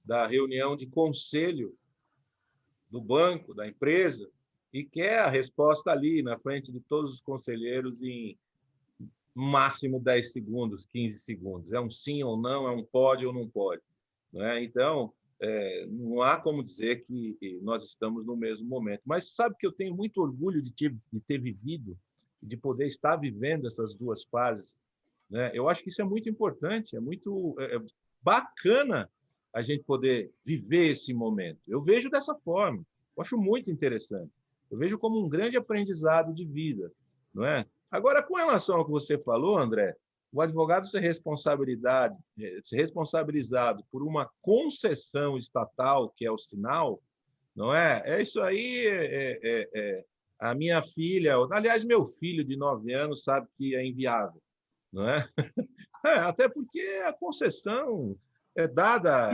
da reunião de conselho do banco, da empresa, e quer a resposta ali, na frente de todos os conselheiros, em máximo 10 segundos, 15 segundos. É um sim ou não, é um pode ou não pode. Né? Então, não há como dizer que nós estamos no mesmo momento. Mas sabe que eu tenho muito orgulho de ter vivido, de poder estar vivendo essas 2 fases. Né? Eu acho que isso é muito importante, é muito bacana a gente poder viver esse momento. Eu vejo dessa forma, eu acho muito interessante. Eu vejo como um grande aprendizado de vida. Não é? Agora, com relação ao que você falou, André, o advogado ser responsabilizado por uma concessão estatal, que é o sinal, não é? É isso aí. A minha filha, aliás, meu filho de 9 anos sabe que é inviável, não é? Até porque a concessão é dada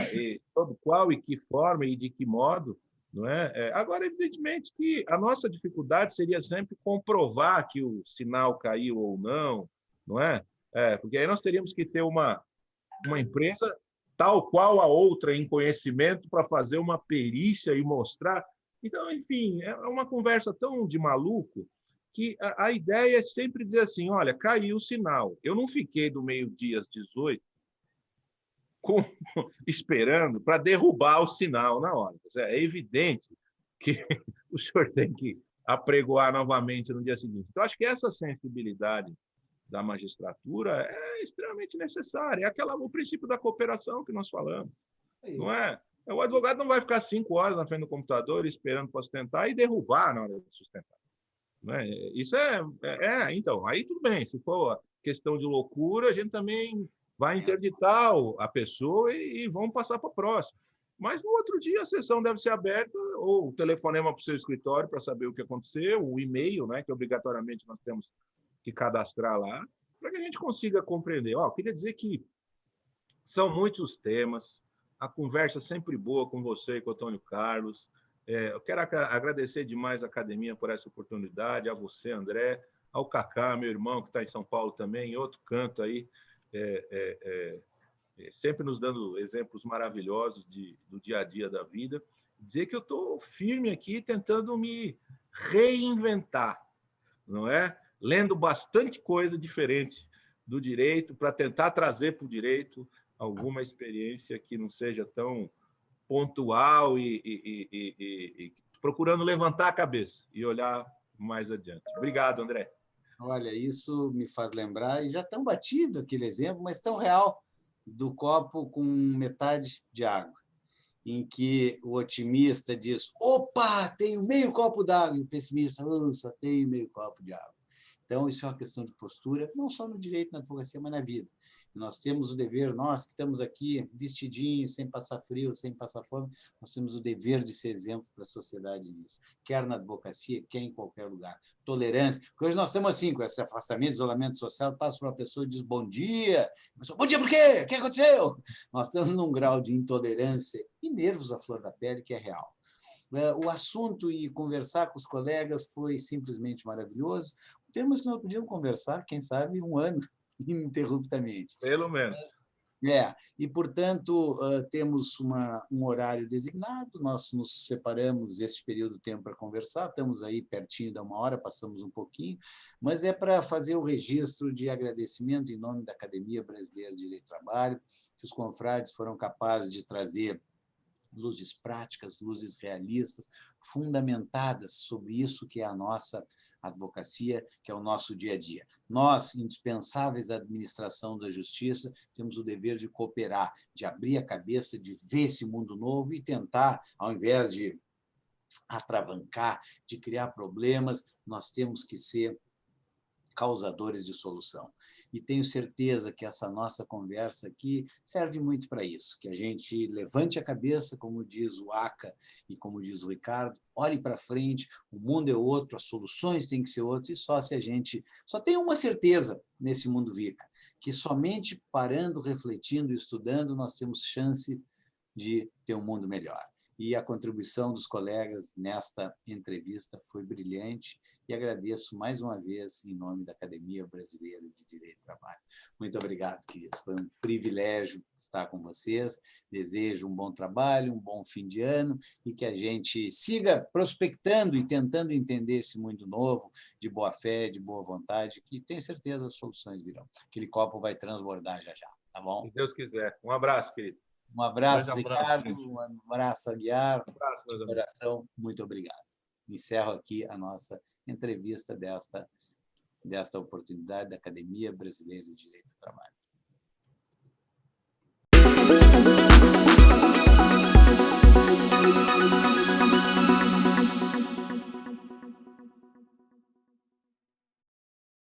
sobre qual e que forma e de que modo, não é? Agora, evidentemente que a nossa dificuldade seria sempre comprovar que o sinal caiu ou não, não é? Porque aí nós teríamos que ter uma empresa tal qual a outra em conhecimento para fazer uma perícia e mostrar. Então, enfim, é uma conversa tão de maluco que a ideia é sempre dizer assim, olha, caiu o sinal. Eu não fiquei do meio-dia às 18 esperando para derrubar o sinal na hora. É evidente que o senhor tem que apregoar novamente no dia seguinte. Então, acho que essa sensibilidade da magistratura é extremamente necessária. É o princípio da cooperação que nós falamos. Não é? O advogado não vai ficar 5 horas na frente do computador esperando para sustentar e derrubar na hora de sustentar. Não é? Isso então, aí tudo bem. Se for questão de loucura, a gente também vai interditar a pessoa e vamos passar para a próxima. Mas no outro dia a sessão deve ser aberta, ou o telefonema para o seu escritório para saber o que aconteceu, o e-mail, né, que obrigatoriamente nós temos que cadastrar lá, para que a gente consiga compreender. Eu queria dizer que são muitos temas, a conversa sempre boa com você e com o Antônio Carlos. Eu quero agradecer demais à academia por essa oportunidade, a você, André, ao Cacá, meu irmão, que está em São Paulo também, em outro canto aí, sempre nos dando exemplos maravilhosos do dia a dia da vida. Dizer que eu estou firme aqui, tentando me reinventar, não é? Lendo bastante coisa diferente do direito, para tentar trazer para o direito alguma experiência que não seja tão pontual e procurando levantar a cabeça e olhar mais adiante. Obrigado, André. Olha, isso me faz lembrar, e já tão batido aquele exemplo, mas tão real, do copo com metade de água, em que o otimista diz, opa, tenho meio copo d'água, e o pessimista, só tenho meio copo de água. Então, isso é uma questão de postura, não só no direito, na advocacia, mas na vida. Nós temos o dever, nós que estamos aqui vestidinhos, sem passar frio, sem passar fome, nós temos o dever de ser exemplo para a sociedade nisso, quer na advocacia, quer em qualquer lugar. Tolerância, porque hoje nós estamos assim, com esse afastamento, isolamento social, passa para uma pessoa e diz bom dia, bom dia por quê? O que aconteceu? Nós estamos num grau de intolerância e nervos à flor da pele que é real. O assunto e conversar com os colegas foi simplesmente maravilhoso. Temos que nós podíamos conversar, quem sabe, um ano ininterruptamente. Pelo menos. E, portanto, temos um horário designado, nós nos separamos esse período de tempo para conversar, estamos aí pertinho da 1 hora, passamos um pouquinho, mas é para fazer o registro de agradecimento em nome da Academia Brasileira de Direito do Trabalho, que os confrades foram capazes de trazer luzes práticas, luzes realistas, fundamentadas sobre isso que é a nossa advocacia, que é o nosso dia a dia. Nós, indispensáveis à administração da justiça, temos o dever de cooperar, de abrir a cabeça, de ver esse mundo novo e tentar, ao invés de atravancar, de criar problemas, nós temos que ser causadores de solução. E tenho certeza que essa nossa conversa aqui serve muito para isso, que a gente levante a cabeça, como diz o Aca e como diz o Ricardo, olhe para frente, o mundo é outro, as soluções têm que ser outras, e só se a gente... Só tem uma certeza nesse mundo VICA, que somente parando, refletindo e estudando, nós temos chance de ter um mundo melhor. E a contribuição dos colegas nesta entrevista foi brilhante e agradeço mais uma vez em nome da Academia Brasileira de Direito do Trabalho. Muito obrigado, queridos. Foi um privilégio estar com vocês. Desejo um bom trabalho, um bom fim de ano e que a gente siga prospectando e tentando entender esse mundo novo, de boa fé, de boa vontade, que tenho certeza as soluções virão. Aquele copo vai transbordar já já, tá bom? Se Deus quiser. Um abraço, querido. Um abraço, Ricardo. um abraço, Aguiar. Um abraço, meus De amigos. coração, muito obrigado. Encerro aqui a nossa entrevista desta oportunidade da Academia Brasileira de Direito do Trabalho.